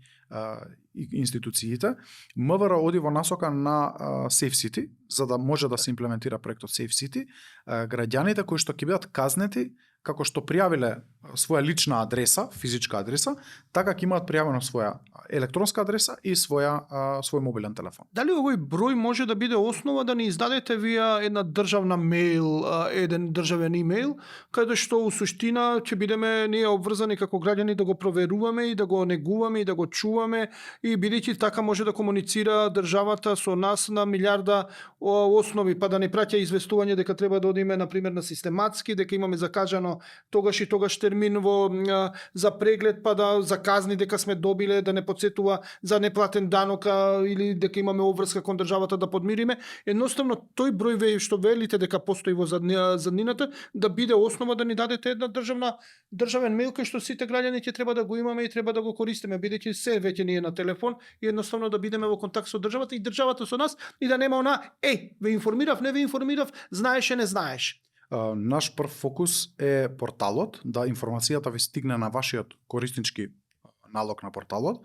институциите. МВР оди во насока на Safe City, за да може да се имплементира проектот Safe City. Граѓаните кои што ќе бидат казнети како што пријавиле своја лична адреса, физичка адреса, така ќе имаат пријавено своја електронска адреса и свој мобилен телефон. Дали овој број може да биде основа да ни издадете вие една државна мејл, еден државен имејл, каде што у суштина ќе бидеме ние обврзани како граѓани да го проверуваме и да го негуваме и да го чуваме и бидејќи така може да комуницира државата со нас на милиарда основи, па да ни праќа известување дека треба да одиме на пример на систематски, дека имаме закажано тогаш и тогаш термин за преглед, па да заказни дека сме добиле, да не подсетува за неплатен данок или дека имаме обврска кон државата да подмириме. Едноставно тој број што велите дека постои во заднината да биде основа да ни дадете една државен мејл кој што сите граѓани ќе треба да го имаме и треба да го користиме, бидејќи се веќе ни е на телефон и едноставно да бидеме во контакт со државата и државата со нас и да нема она ве информирав, не ве информирав, знаеше, не знаеш. Наш прв фокус е порталот, да информацијата ви стигне на вашиот кориснички налог на порталот.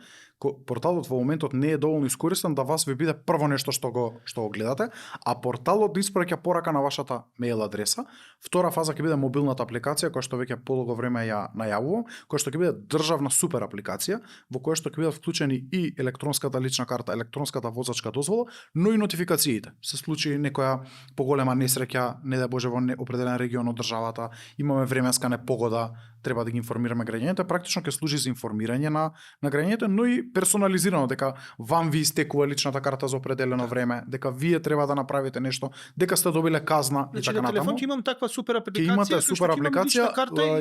Порталот во моментот не е доволно искористен да вас ви биде прво нешто што го гледате, а порталот испраќа порака на вашата мејл адреса. Втора фаза ќе биде мобилната апликација која што веќе подолго време ја најавувам, која што ќе биде државна супер апликација во која што ќе бидат вклучени и електронската лична карта, електронската возачка дозвола, но и нотификациите. Се случи некоја поголема несреќа, не да боже во определен регион од државата, имаме временска непогода, треба да ги информираме граѓаните, практично ќе служи за информирање на граѓаните, но и персонализирано, дека вам ви истекува личната карта за определено време, дека вие треба да направите нешто, дека сте добиле казна и така натаму. На телефон ќе имам таква супер апликација. Ќе имате супер апликација.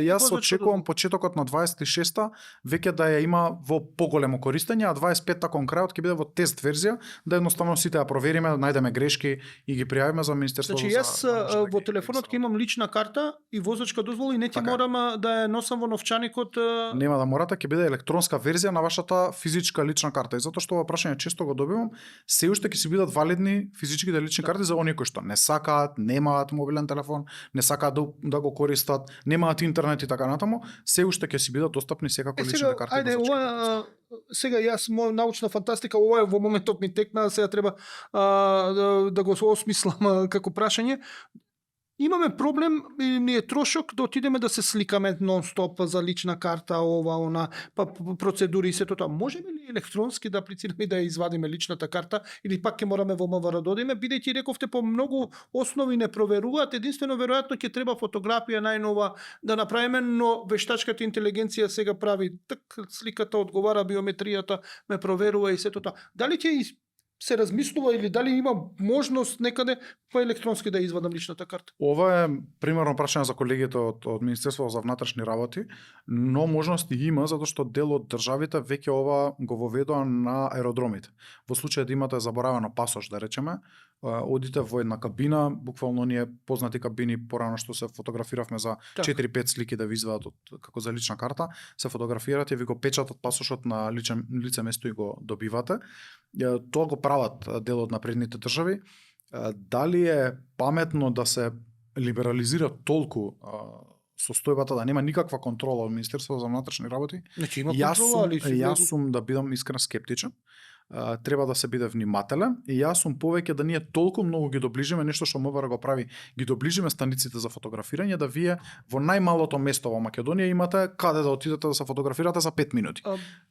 Јас очекувам почетокот на 26-та веќе да ја има во поголемо користење, а 25-та кон крајот ќе биде во тест верзија, да едноставно сите ја провериме, најдеме грешки и ги пријавиме за Министерството за јас во телефонот ќе имам лична карта и возачка дозвола и не ќе морам да ја носам во новчаникот. Нема да морате, ќе биде електронска верзија на вашата физичка лична карта. И затоа што ова прашање често го добивам, се уште ќе си бидат валидни физичките лични карти за оние кои што не сакаат, немаат мобилен телефон, не сакаат да го користат, немаат интернет и така натаму, се уште ќе си бидат достапни секако личните карти. Ајде, ова сега јас моја научна фантастика, ова во моментот ми текна, сега треба да го осмислам како прашање. Имаме проблем и ни е трошок да отидеме да се сликаме нон-стоп за лична карта, ова, она, па процедури и сето тоа. Можеме ли електронски да аплицираме и да ја извадиме личната карта или пак ќе мораме во МВР да одиме, бидејќи рековте по многу основи не проверуваат, единствено веројатно ќе треба фотографија најнова да направиме, но вештачката интелигенција сега прави так сликата одговара, биометријата ме проверува и сето тоа. Дали ќе се размислува или дали има можност некаде по електронски да извадам личната карта? Ова е примерно прашање за колегите од Министерството за внатрешни работи, но можности има затоа што дел од државите веќе ова го воведоа на аеродромите. Во случај да имате заборавено пасош, да речеме, одите во една кабина, буквално ние познати кабини порано што се фотографиравме за 4-5 слики да ви извадат како за лична карта, се фотографирате и ви го печатат пасошот на лице место и го добивате. Тоа го прават дел од напредните држави. Дали е паметно да се либерализира толку состојбата, да нема никаква контрола од Министерството за внатрешни работи? Значи има контрола, али јас сум, да бидам искрен, скептичен. Треба да се биде внимателен и јас сум повеќе да ние толку многу ги доближиме нешто што МВР го прави, ги доближиме станиците за фотографирање, да вие во најмалото место во Македонија имате каде да отидете да се фотографирате за 5 минути.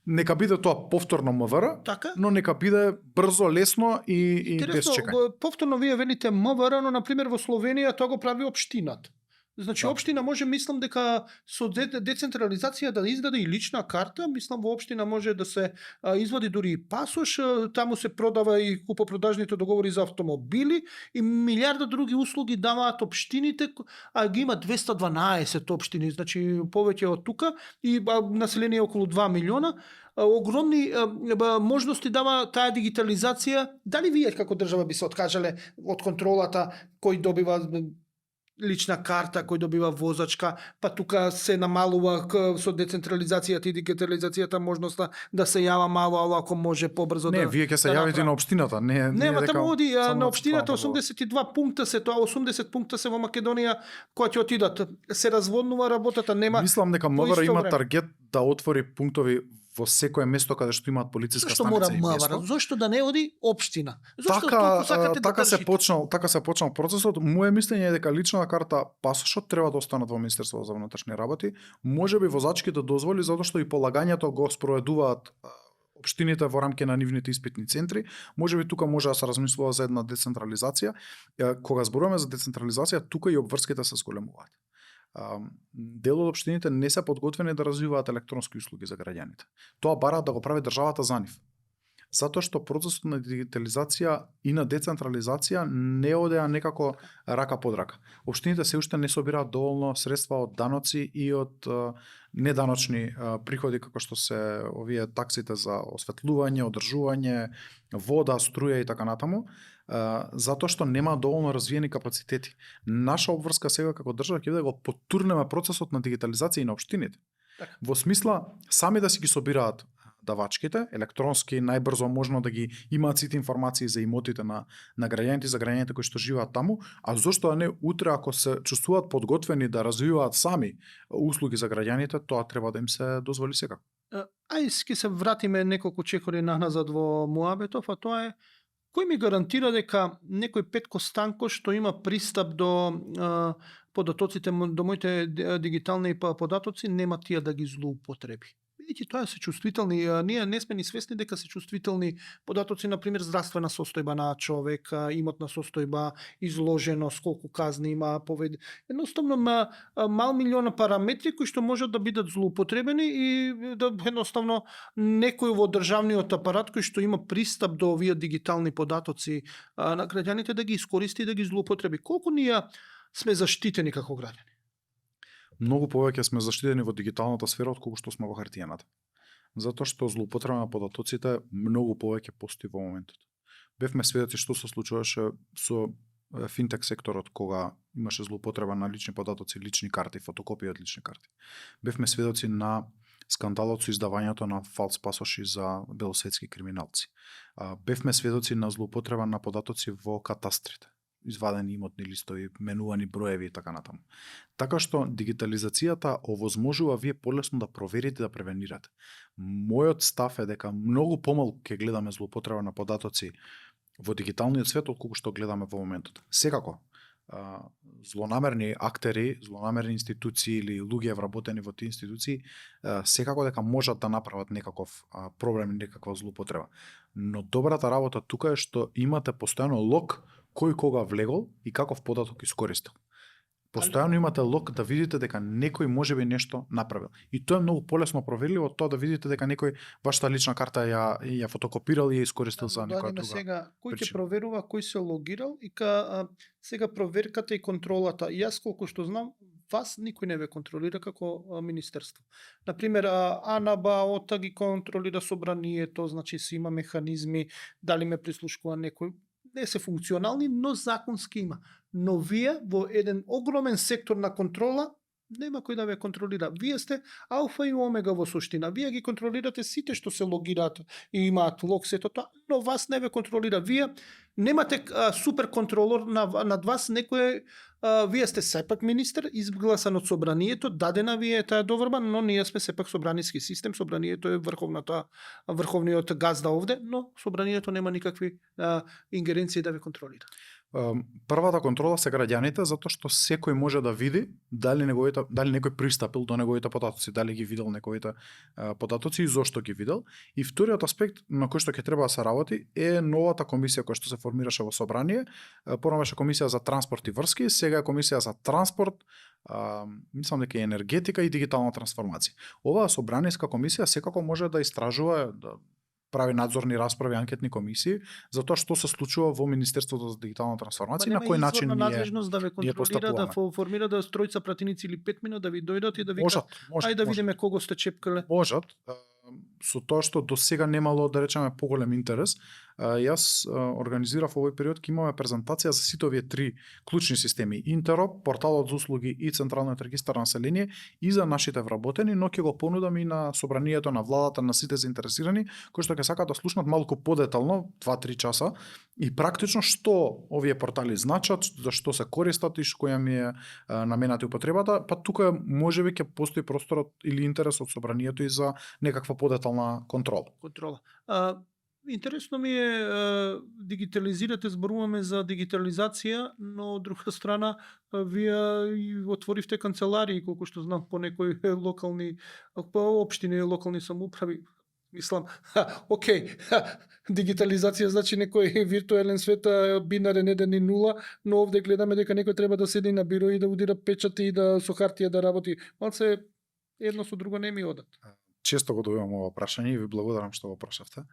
Нека биде тоа повторно МВР, така? но нека биде брзо, лесно и без чекање. Повторно вие велите МВР, но на пример во Словенија тоа го прави општината. Значи, општина може, мислам дека со децентрализација да издаде и лична карта, мислам во општина може да се извади дури и пасош, таму се продава и купопродажните договори за автомобили и милиарда други услуги даваат општините, а ги има 212 општини, значи повеќе од тука и население околу 2 милиона. Огромни можности дава таа дигитализација. Дали вие како држава би се откажале од контролата кој добива лична карта, кој добива возачка, па тука се намалува со децентрализацијата и дигитализацијата можноста да се јава мало, ако може побрзо. Не, вие ќе се јавите на општината, не ма таму оди на општината 82 пункта се тоа, 80 пункта се во Македонија кои ќе отидат. Се разводнува работата, нема. Мислам дека МВР има таргет да отвори пунктови во секое место каде што имаат полициска станица и место. Зошто да не оди општина? Зошто така се почнал процесот. Моје мислење е дека личната карта, пасошот треба да останат во Министерството за внатрешни работи. Можеби возачките дозволи затоа што и полагањето го спроведуваат општините во рамки на нивните испитни центри. Можеби тука може да се размислува за една децентрализација. Кога зборуваме за децентрализација, тука и обврските се зголемуваат. Дел од општините не се подготвени да развиваат електронски услуги за граѓаните. Тоа бараат да го прави државата за нив. Затоа што процесот на дигитализација и на децентрализација не одеа некако рака под рака. Општините се уште не собираат доволно средства од даноци и од неданочни приходи како што се овие таксите за осветлување, одржување, вода, струја и така натаму, затоа што нема доволно развиени капацитети. Наша обврска сега како држава ќе биде да го потурнеме процесот на дигитализација и на општините. Во смисла сами да си ги собираат давачките, електронски, најбрзо можно да ги имаат сите информации за имотите на граѓаните, за граѓаните кои што живеат таму, а зошто да не утре ако се чувствуваат подготвени да развиваат сами услуги за граѓаните, тоа треба да им се дозволи секако. Ќе се вратиме неколку чекори наназад во муабетов, а тоа е кој ми гарантира дека некој Петко Станко што има пристап до податоците, до моите дигитални податоци, нема тие да ги злоупотреби. Видите, тоа се чувствителни, ние не сме ни свесни дека се чувствителни податоци, на пример здравствена состојба на човек, имотна состојба, изложеност, колку казни има, едноставно мал милиона параметри кои што можат да бидат злоупотребени и да едноставно некој во државниот апарат кој што има пристап до овие дигитални податоци на граѓаните да ги искористи и да ги злоупотреби. Колку ние сме заштитени како граѓани? Многу повеќе сме заштитени во дигиталната сфера отколку што сме во хартиената. Затоа што злоупотреба на податоците многу повеќе постои во моментот. Бевме сведоци што се случуваше со финтек секторот кога имаше злоупотреба на лични податоци, лични карти, фотокопии од лични карти. Бевме сведоци на скандалот со издавањето на фалс пасоши за белосветски криминалци. Бевме сведоци на злоупотреба на податоци во катастрите, извадени имотни листови, менувани броеви и така натаму. Така што дигитализацијата овозможува вие полесно да проверите и да превенирате. Мојот став е дека многу помалку ќе гледаме злоупотреба на податоци во дигиталниот свет отколку што гледаме во моментот. Секако, злонамерни актери, злонамерни институции или луѓе вработени во тие институции, секако дека можат да направат некаков проблем, некаква злоупотреба. Но добрата работа тука е што имате постојано лог кој кога влегол и каков податок искористил. Постојано имате лок да видите дека некој можеби нешто направил. И тоа е многу полесно проверливо од тоа да видите дека некој вашата лична карта ја фотокопирал и ја искористил за некоја друга. Сега, кој ќе причина. проверува кој се логирал и сега проверката и контролата. Јас колку што знам, вас никој не ве контролира како министерство. Например, АНАБА, ОТА ги контролира собранието, значи си има механизми, дали ме прислушкува некој. Не се функционални, но законски има. Но вие во еден огромен сектор на контрола нема кој да ве контролира. Вие сте алфа и омега во суштина. Вие ги контролирате сите што се логираат и имаат лог сето тоа, но вас не ве контролира. Вие немате супер контролор над вас, некој вие сте сепак министер, изгласан од собранието, дадена ви е таа доверба, но ние сме сепак собраниски систем, собранието е врховниот газда овде, но собранието нема никакви ингеренции да ве контролира. Првата контрола се граѓаните, затоа што секој може да види дали некој пристапил до неговите податоци, дали ги видел неговите податоци и зошто ги видел. И вториот аспект на кој што ќе треба да се работи е новата комисија која што се формираше во собрание. Порано беше комисија за транспорт и врски, сега е комисија за транспорт, мислам дека и енергетика и дигитална трансформација. Оваа собраниска комисија секако може да истражува, да прави надзорни расправи, анкетни комисии за тоа што се случува во Министерството за дигитална трансформација и на кој начин надлежност да ве контролира, да формира да тројца пратеници или 5 минути да ви дојдат и да ви кажат ајде да видиме кого сте чепкале. Можат, со тоа што до сега немало, да речеме, поголем интерес. Јас организирав овој период, ќе имаме презентација за сите овие три клучни системи: Интероп, порталот за услуги и Централниот регистар на население и за нашите вработени, но ќе го понудам и на собранието, на владата, на сите заинтересирани, кои што ќе сакаат да слушнат малку подетално, 2-3 часа, и практично што овие портали значат, за што се користат и која ми е намената и употребата, па тука можеби ќе постои просторот или интерес од собранието и за некаква подетална контрола. Интересно ми е, дигитализирате, зборуваме за дигитализација, но од друга страна вие отворивте канцеларии, колку што знам, по некои локални, по општини, локални самоуправи. Мислам, окей, дигитализација значи некој виртуелен свет, бинарен 1 и 0, но овде гледаме дека некој треба да седи на биро и да удира печати и да со хартија да работи. Малце едно со друго не ми одат. Често го добивам ова прашање и ви благодарам што го прашавте.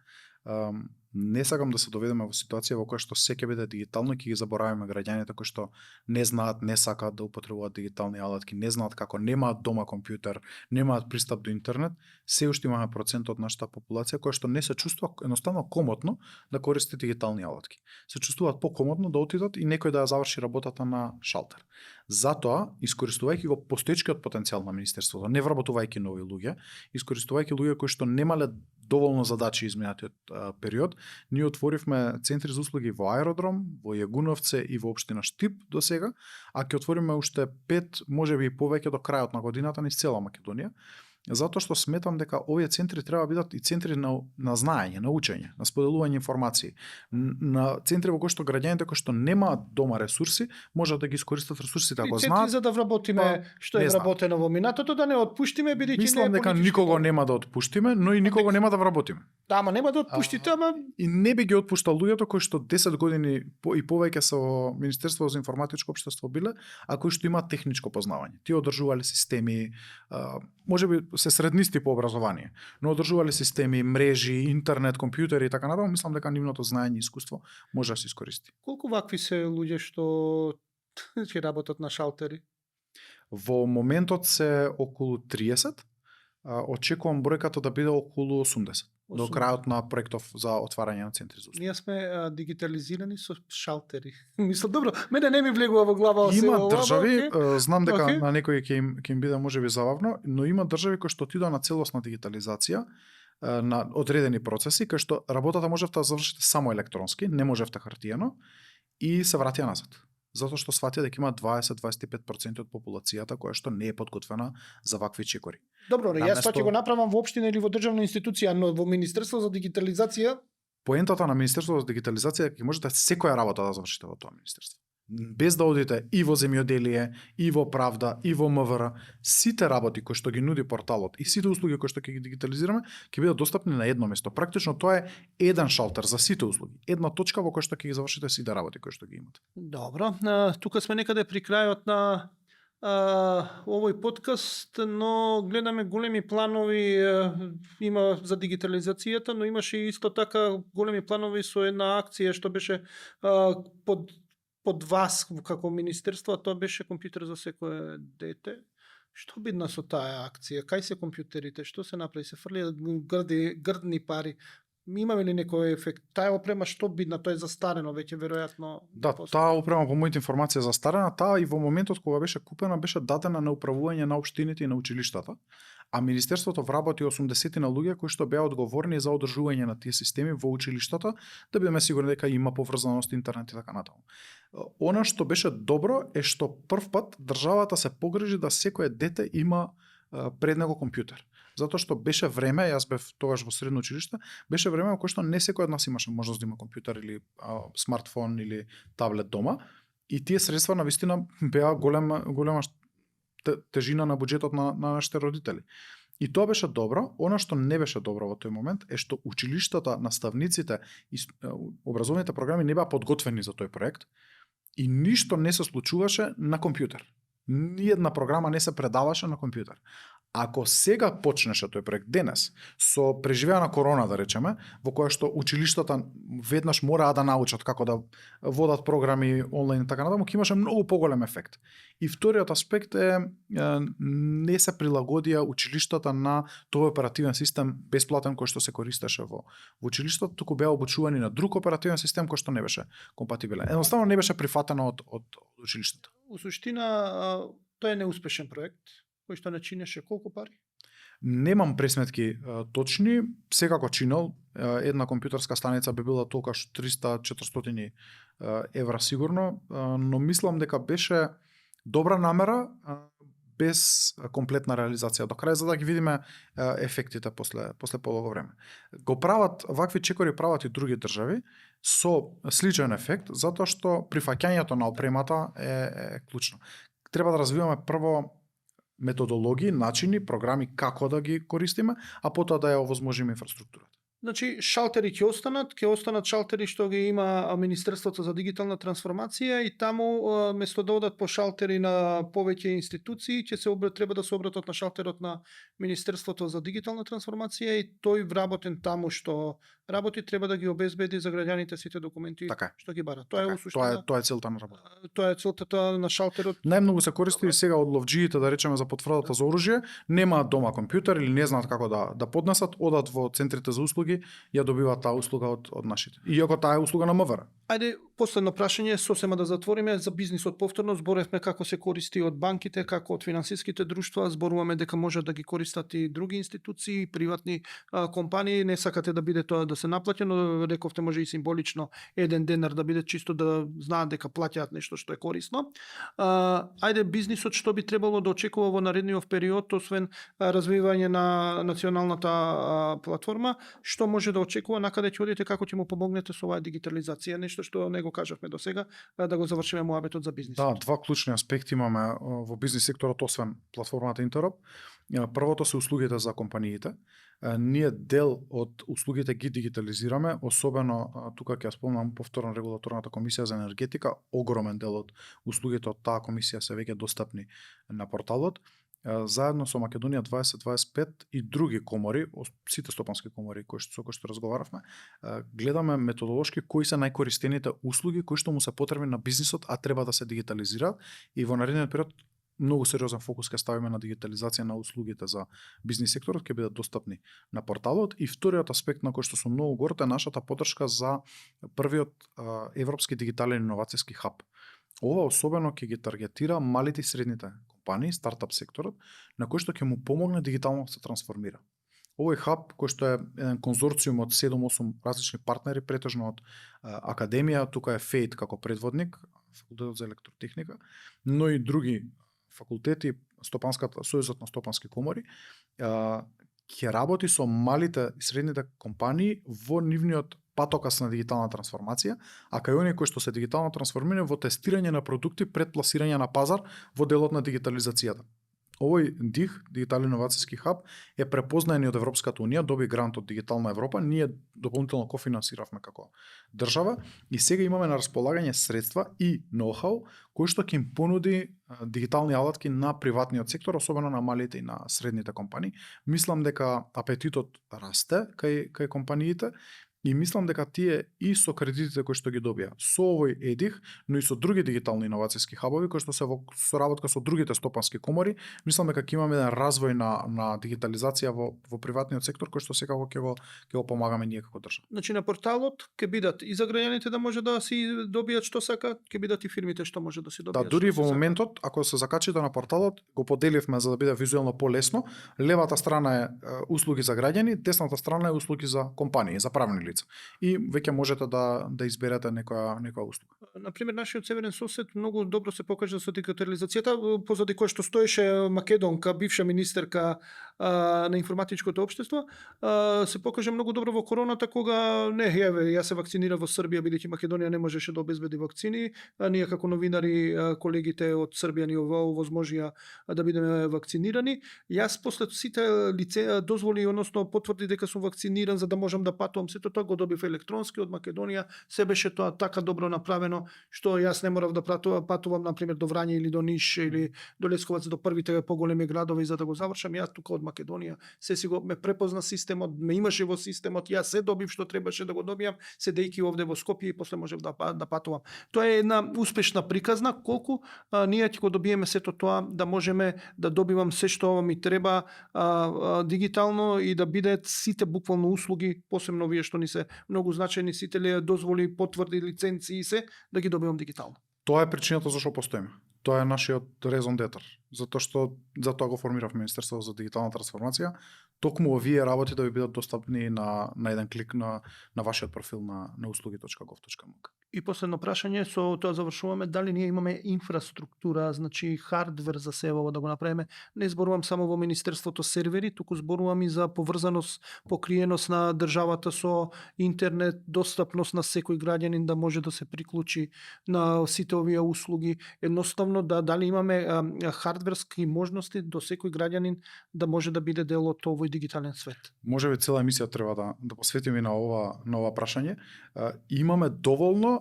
Не сакам да се доведеме во ситуација во која што се ќе биде дигитално и ќе ги забораваме граѓаните кои што не знаат, не сакаат да употребуваат дигитални алатки, не знаат како, немаат дома компјутер, немаат пристап до интернет. Се уште имаме процент од нашата популација која што не се чувствува едноставно комотно да користи дигитални алатки. Се чувствуваат покомотно да отидат и некој да ја заврши работата на шалтер. Затоа, искористувајќи го постоечкиот потенцијал на министерството, не вработувајќи нови луѓе, искористувајќи луѓе кои што немале доволно задачи изминатиот период, ние отворивме центри за услуги во Аеродром, во Јагуновце и во општина Штип до сега, а ќе отвориме уште 5, можеби и повеќе до крајот на годината низ цела Македонија. Затоа што сметам дека овие центри треба да бидат и центри на знаење, на учење, на споделување информации, на центри во кои што граѓаните кои што немаат дома ресурси, можат да ги искористат ресурсите ако знаат. Центри за да вработиме што е вработено во минатото, да не отпуштиме бидејќи мислам дека никого нема да отпуштиме, но и никого нема да вработиме. Да, ама нема да отпуштите, ама и не би ги отпуштал луѓето кои што 10 години и повеќе се во Министерството за информатичко општество биле, а кои што имаат техничко познавање. Тие одржувале системи, можеби се среднисти по образование, но одржувале системи, мрежи, интернет, компјутери и така натаму, мислам дека нивното знаење и искуство може да се искористи. Колку вакви се луѓе што ќе работат на шалтери? Во моментот се околу 30, очекувам бројката да биде околу 80. До крајот на проектов за отварање на центри за услуги. Ние сме дигитализирани со шалтери. Мислам, добро, мене не ми влегува во глава има држави, знам дека на некои ќе им биде можеби забавно, но има држави кои што отидоа на целосна дигитализација на одредени процеси, кај што работата можевте да завршите само електронски, не можевте хартиено и се вратија назад. Затоа што сватија дека има 20-25% од популацијата која што не е подготвена за вакви чекори. Добро, јас тоа ќе го направам во општина или во државна институција, но во Министерство за дигитализација поентата на Министерството за дигитализација е дека можете секоја работа да завршите во тоа министерство. Без да одите и во земјоделие, и во правда, и во МВР, сите работи кои што ги нуди порталот и сите услуги кои што ќе ги дигитализираме, ќе бидат достапни на едно место. Практично тоа е еден шалтер за сите услуги, една точка во која што ќе ги завршите сите работи кои што ги имате. Добро, тука сме некаде при крајот на овој подкаст, но гледаме големи планови има за дигитализацијата, но имаше и исто така големи планови со една акција што беше под вас како министерство, а тоа беше компјутер за секое дете. Што бидна со таа акција? Кај се компјутерите? Што се направи? Се фрли грдни пари? Имаме ли некој ефект? Таа опрема што бидна? Тоа е застарено веќе веројатно. Да, таа опрема по моите информации е застарена, таа и во моментот кога беше купена беше дадена на управување на општините и на училиштата, а министерството вработи 80 на луѓе кои што беа одговорни за одржување на тие системи во училиштата, да бидеме сигурни дека има поврзаност интернет и така натаму. Она што беше добро е што прв пат државата се погрижи да секое дете има пред него компјутер. Затоа што беше време, јас бев тогаш во средно училиште, беше време во кое што не секој од нас имаше можност да има компјутер или смартфон или таблет дома, и тие средства навистина беа голема тежина на буџетот на нашите родители. И тоа беше добро. Она што не беше добро во тој момент е што училиштата, наставниците и образовните програми не беа подготвени за тој проект и ништо не се случуваше на компјутер. Ниедна програма не се предаваше на компјутер. Ако сега почнеше тој проект денес, со преживеана корона, да речеме, во која што училиштата веднаш мораа да научат како да водат програми онлайн и така натаму, ќе имаше многу поголем ефект. И вториот аспект е не се прилагодија училиштата на тој оперативен систем бесплатен кој што се користеше во училиштата, туку беа обучувани на друг оперативен систем кој што не беше компатибилен. Едноставно не беше прифатено од училиштата. У суштина, тоа е неуспешен проект кој што не чинеше колку пари? Немам пресметки точни, секако чинел, една компјутерска станица би била толкаш 300-400 евра сигурно, но мислам дека беше добра намера без комплетна реализација до крај, за да ги видиме ефектите после подолго време. Го прават, вакви чекори прават и други држави со сличен ефект, затоа што прифаќањето на опремата е клучно. Треба да развиваме прво методологии, начини, програми како да ги користиме, а потоа да ја овозможиме инфраструктурата. Значи, шалтери ќе останат шалтери што ги има Министерството за дигитална трансформација и таму место да одат по шалтери на повеќе институции, треба да се обратат на шалтерот на Министерството за дигитална трансформација и тој вработен таму што работи треба да ги обезбеди за граѓаните сите документи што ги барат. Тоа е усуштина. Тоа е целта на работа. Тоа е целта на шалтерот. Најмногу се користи и сега од ловџиите, да речеме, за потврдата за оружје, немаат дома компјутер или не знаат како да поднесат, одат во центрите за услуги, ја добиваат таа услуга од нашите. Иако таа е услуга на МВР. Ајде, последно прашање, сосема да затвориме за бизнисот повторно. Зборевме како се користи од банките, како од финансиските друштва, зборуваме дека може да ги користат и други институции, приватни компании. Не сакате да биде тоа да се наплаќа, но рековте може и символично еден денар да биде чисто да знаат дека плаќаат нешто што е корисно. Ајде, бизнисот што би требало да очекува во наредниот период, освен развивање на националната платформа, што може да очекува, накаде ќе одите, како ќе му помогнете со оваа дигитализација, нешто што не го кажавме до сега, да го завршиме муабетот за бизнисот. Да, два клучни аспекти имаме во бизнис секторот, освен платформата Интероп. Првото се услугите за компаниите. Ние дел од услугите ги дигитализираме, особено тука ќе спомнам повторно регулаторната комисија за енергетика, огромен дел од услугите од таа комисија се веќе достапни на порталот. Заедно со Македонија 2025 и други комори, сите стопански комори со кои што разговаравме, гледаме методолошки кои се најкористените услуги кои што му се потребни на бизнисот, а треба да се дигитализираат, и во наредниот период многу сериозен фокус ќе ставиме на дигитализација на услугите за бизнис секторот, ќе бидат достапни на порталот. И вториот аспект на кој што сум многу горд е нашата поддршка за првиот европски дигитален иновацијски хаб. Ова особено ќе ги таргетира малите и средните компании, стартап секторот, на кој што ќе му помогне дигитално да се трансформира. Овој хаб, кој што е еден конзорциум од 7-8 различни партнери, претежно од академија, тука е ФЕЙТ како предводник, факултетот за електротехника, но и други факултети, Сојузот на стопански комори, ќе работи со малите и средните компании во нивниот патокас на дигитална трансформација, а кај оние кои што се дигитално трансформирани во тестирање на продукти пред пласирање на пазар во делот на дигитализацијата. Овој ДИХ, Дигитален инновацијски хаб, е препознаен од Европската унија, доби грант од Дигитална Европа, ние дополнително кофинансиравме како држава и сега имаме на располагање средства и ноу-хау кои што ќе им понуди дигитални алатки на приватниот сектор, особено на малите и на средните компании. Мислам дека апетитот расте кај компаниите и мислам дека тие и со кредитите кои што ги добија со овој ЕДИХ, но и со други дигитални инновацијски хабови кои што се во соработка со другите стопански комори, мислам дека ќе имаме еден развој на дигитализација во приватниот сектор кој што секако ќе го помагаме ние како држава. Значи на порталот ќе бидат и за граѓаните да може да си добијат што сакаат, ќе бидат и фирмите што може да си добијат. Да, дури во моментот, ако се закачите на порталот, го поделивме за да биде визуелно полесно. Левата страна е услуги за граѓани, десната страна е услуги за компании, за правни лица. И веќе можете да изберете некоја услуга. Например, нашиот северен сосед многу добро се покажа со дигитализацијата, позади кој што стоеше македонка, бивша министерка на информатичкото општество, се покажа многу добро во короната кога јас се вакцинирав во Србија бидејќи Македонија не можеше да обезбеди вакцини, а ние како новинари колегите од Србија ни овозможија да бидеме вакцинирани. Јас после сите дозволи, односно потврди дека сум вакциниран за да можам да патувам, сето тоа го добив електронски од Македонија, се беше тоа така добро направено што јас не морав да патувам на пример до Врање или до Ниш или до Лесковац, до првите поголеми градови за да го завршам. Јас тука од Македонија се си го ме препозна системот, ме имаше во системот, јас се добив што требаше да го добијам, седејќи овде во Скопје и после можев да патувам. Тоа е една успешна приказна колку ние ќе го добиеме сето тоа да можеме да добивам се што ми треба дигитално и да бидат сите буквално услуги, посебно овие што ни се многу значајни, сите дозволи, потврди, лиценци и се да ги добивам дигитално. Тоа е причината зашто постоиме. Тоа е нашиот резон детер, затоа го формирав Министерството за дигитална трансформација. Токму овие работи да ви бидат достапни на еден клик на вашиот профил на услуги.gov.mk. И последно прашање, со тоа завршуваме, дали ние имаме инфраструктура, значи хардвер за се ово да го направиме. Не зборувам само во Министерството сервери, туку зборувам и за поврзаност, покриеност на државата со интернет, достапност на секој граѓанин да може да се приклучи на сите овие услуги. Едноставно дали имаме хардверски можности до секој граѓанин да може да биде дел од овој дигитален свет. Можеби цела емисија треба да посветиме на ова прашање. Имаме доволно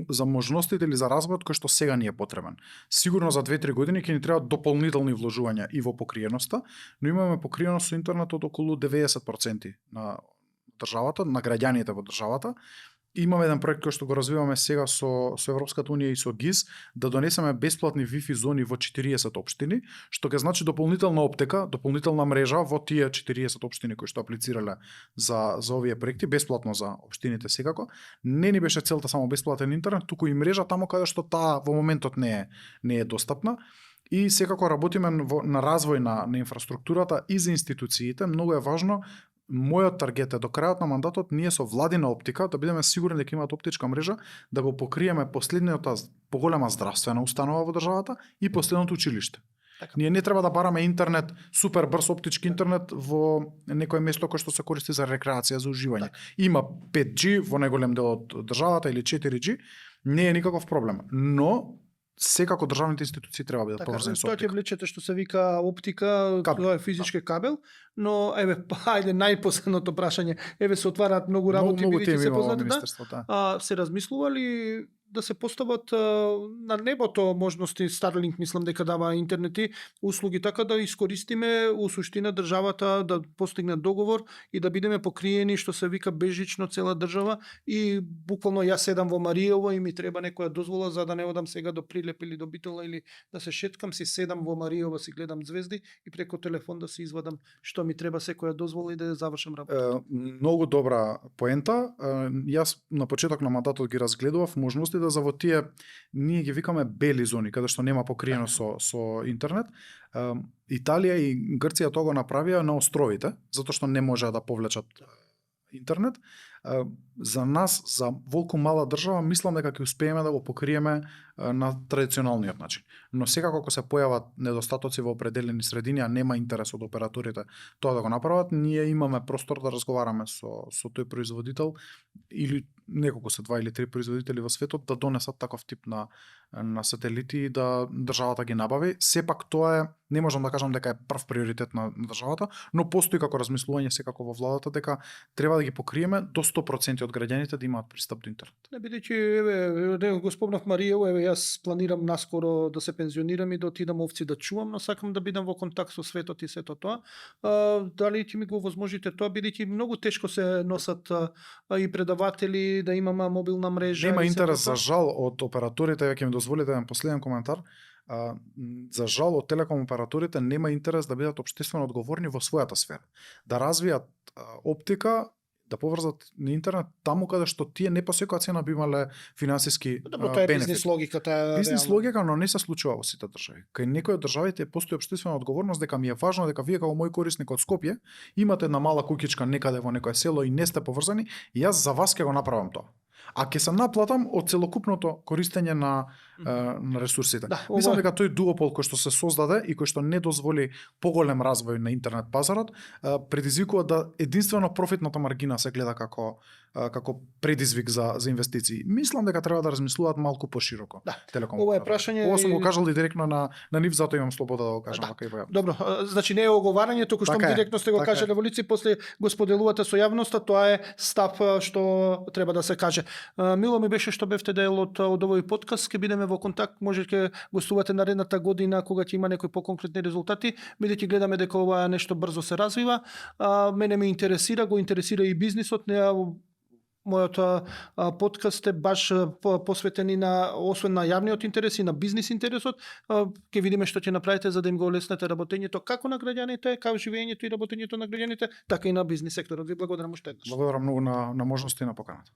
за можностите или за развојот кој што сега ни е потребен. Сигурно за 2-3 години ќе ни треба дополнителни вложувања и во покриеноста, но имаме покриеност со интернет од околу 90% на државата, на граѓаните во државата. Имаме еден проект кој што го развиваме сега со Европската унија и со ГИЗ да донесеме бесплатни Wi-Fi зони во 40 општини, што ќе значи дополнителна оптека, дополнителна мрежа во тие 40 општини кои што аплицирале за овие проекти, бесплатно за општините секако. Не ни беше целта само бесплатен интернет, туку и мрежа таму каде што таа во моментот не е достапна. И секако работиме на развој на инфраструктурата и за институциите. Многу е важно. Мојот таргет е до крајот на мандатот ние со владина оптика да бидеме сигурни дека имаат оптичка мрежа, да го покриеме последната поголема здравствена установа во државата и последното училиште. Така. Ние не треба да бараме интернет, супер брз оптички интернет во некое место кое што се користи за рекреација, за уживање. Так. Има 5G во најголем дел од државата или 4G, не е никаков проблем, но секако државните институции треба да бидат поврзани со тоа оптика. ќе влечете што се вика оптика, Кабел. тоа е физички кабел, но ајде најпоследното прашање, се отвараат многу работи, Многу бидејќи теми се има во познати, министерството, се размислували да се постават на небото можности, Starlink мислам дека дава интернети услуги, така да искористиме у суштина државата да постигне договор и да бидеме покриени што се вика бежично цела држава и буквално јас седам во Маријово и ми треба некоја дозвола за да не одам сега до Прилеп или до Битола или да се шеткам, си седам во Маријово, си гледам звезди и преку телефон да си извадам што ми треба секоја дозвола и да завршам работа. Многу добра поента. Јас на почеток на мандатот ги разгледував можности да за во тие ние ги викаме бели зони каде што нема покриено со интернет. Италија и Грција тоа го направија на островите, затоа што не можеа да повлечат интернет. За нас, за волку мала држава, мислам дека ќе успееме да го покриеме на традиционалниот начин. Но секако ако се појават недостатоци во определени средини, а нема интерес од операторите тоа да го направат, ние имаме простор да разговараме со тој производител или неколку се 2 или 3 производители во светот да донесат таков тип на сателити и да државата ги набави. Сепак тоа е, не можам да кажам дека е прв приоритет на државата, но постои како размислување секако во владата дека треба да ги покриеме до 100% од граѓаните да имаат пристап до интернет. Не бидејќи еве го спомнав Марија, еве јас планирам наскоро да се пензионирам и да отидам овци да чувам, но сакам да бидам во контакт со светот и сето тоа. Дали ќе ми го возможите тоа, бидејќи многу тешко се носат и предаватели да имаме мобилна мрежа. Нема и интерес сето за жал од операторите, ќе ми дозволите еден последен коментар. За жал од телеком операторите нема интерес да бидат општествено одговорни во својата сфера. Да развијат оптика, да поврзат на интернет таму каде што тие не по секоја цена би имале финансиски Добро, тоа е бенефит. бизнис логиката. Бизнес реално. логика, но не се случува во сите држави. Кај некои од државите постои општествена одговорност дека ми е важно дека вие како мој корисник од Скопје имате една мала куќичка некаде во некое село и не сте поврзани, и јас за вас ќе го направам тоа. А ќе се наплатам од целокупното користење на ресурсите. Да, Мислам ова- дека тој дуопол кој што се создаде и кој што не дозволи поголем развој на интернет пазарот, предизвикува да единствено профитната маргина се гледа како предизвик за инвестиции. Мислам дека треба да размислуваат малку пошироко. Да. Телеком. Ова е прашање Ова сум и- го кажал и директно на нив, затоа имам слобода да го кажам Да. вака и во јавност. Добро, значи не е оговарање, туку што Така е, директно сте го така е. кажале во лице и после го споделувате со јавноста, тоа е став што треба да се каже. Мило ми беше што бевте дел од овој подкаст, ќе бидеме во контакт, може ќе гостувате наредната година кога ќе има некои поконкретни резултати, бидејќи гледаме дека ова нешто брзо се развива. Мене ме интересира, го интересира и бизнисот, мојот подкаст е баш посветен и на, освен на јавниот интерес и на бизнис интересот. Ќе видиме што ќе направите за да им го олеснете работењето како на граѓаните, како живењето и работењето на граѓаните, така и на бизнис секторот. Ви благодарам уште еднаш. Благодарам многу на можноста и на поканата.